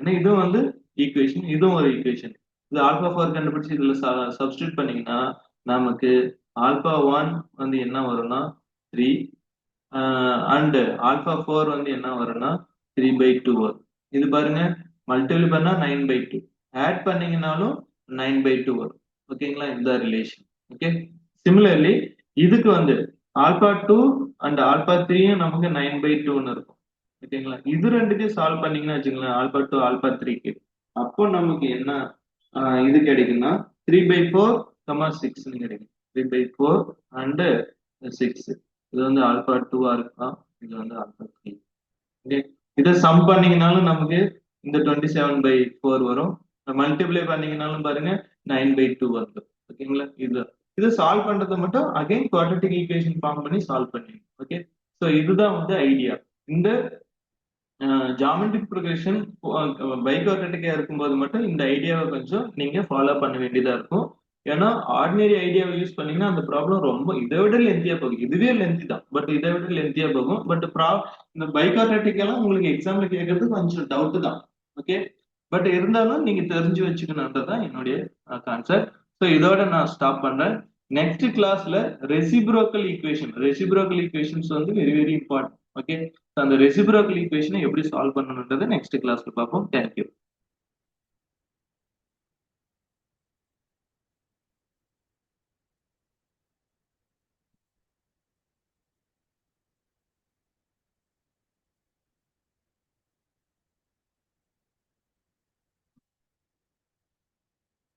ஏன்னா இதுவும் வந்து ஈக்குவேஷன், இதுவும் ஒரு ஈக்குவேஷன். இது ஆல்பா 4 கண்டுபிடிச்சு இதுல சப்ஸ்டியூட் பண்ணீங்கன்னா நமக்கு ஆல்பா 1 வந்து என்ன வரும்னா 3 அண்ட் ஆல்பா 4 வந்து என்ன வரும்னா 3/2 வரும். இது பாருங்க மல்டிபிள் பண்ணா 9/2, ஆட் பண்ணீங்கனாலும் 9/2 வரும். ஓகேங்களா? இந்த ரிலேஷன். ஓகே. சிமிலர்லி இதுக்கு வந்து ஆல்பா 2 அண்ட் ஆல்பா 3யும் நமக்கு 9/2ன்னு இருக்கும். ஓகேங்களா? இது ரெண்டுத்தையும் சால்வ் பண்ணீங்கன்னா வச்சுங்களேன் ஆல்பா 2 ஆல்பா 3க்கு அப்போ நமக்கு என்ன இது கிடைக்குன்னா 3/4, 6 கிடைக்கும். 3/4 அண்ட் 6. இது வந்து ஆல்பா 2 இருக்கும், இது வந்து ஆல்பா 3. ஓகே. இதை சம் பண்ணீங்கனாலும் நமக்கு இந்த 27/4 வரும். மல்டிப்ளை பண்ணீங்கனாலும் பாருங்க 9/2 வரும். ஓகேங்களா? இது இது சால்வ் பண்றது மட்டும் அகைன் குவாட்ரட்டிக் ஈக்குவேஷன் ஃபார்ம் பண்ணி சால்வ் பண்ணீங்க. ஓகே. ஸோ இதுதான் வந்து ஐடியா. இந்த ஜாமெட்ரிக் ப்ரொக்ரெஷன் பைகுவாட்ரட்டிக்கா இருக்கும்போது மட்டும் இந்த ஐடியாவை கொஞ்சம் நீங்க ஃபாலோ பண்ண வேண்டியதா இருக்கும். ஏன்னா ஆர்டினரி ஐடியாவை யூஸ் பண்ணீங்கன்னா அந்த ப்ராப்ளம் ரொம்ப இதை விட லென்த்தியா போகும். இதுவே லென்த்தி தான், பட் இதை விட லென்த்தியா போகும். பட் இந்த பைகுவாட்ரட்டிக் எல்லாம் உங்களுக்கு எக்ஸாம்ல கேட்கறது கொஞ்சம் டவுட் தான். ஓகே. பட் இருந்தாலும் நீங்க தெரிஞ்சு வச்சுக்கணுன்றதுதான் என்னுடைய கான்செப்ட். ஸோ இதோட நான் ஸ்டாப் பண்றேன். நெக்ஸ்ட் கிளாஸ்ல ரெசிப்ரோக்கல் ஈக்குவேஷன்ஸ் வந்து வெரி வெரி இம்பார்ட்டன்ட். ஓகே. அந்த ரெசிப்ரோக்கல் ஈக்குவேஷனை எப்படி சால்வ் பண்ணணுன்றதை நெக்ஸ்ட் கிளாஸ்ல பார்ப்போம். தேங்க்யூ.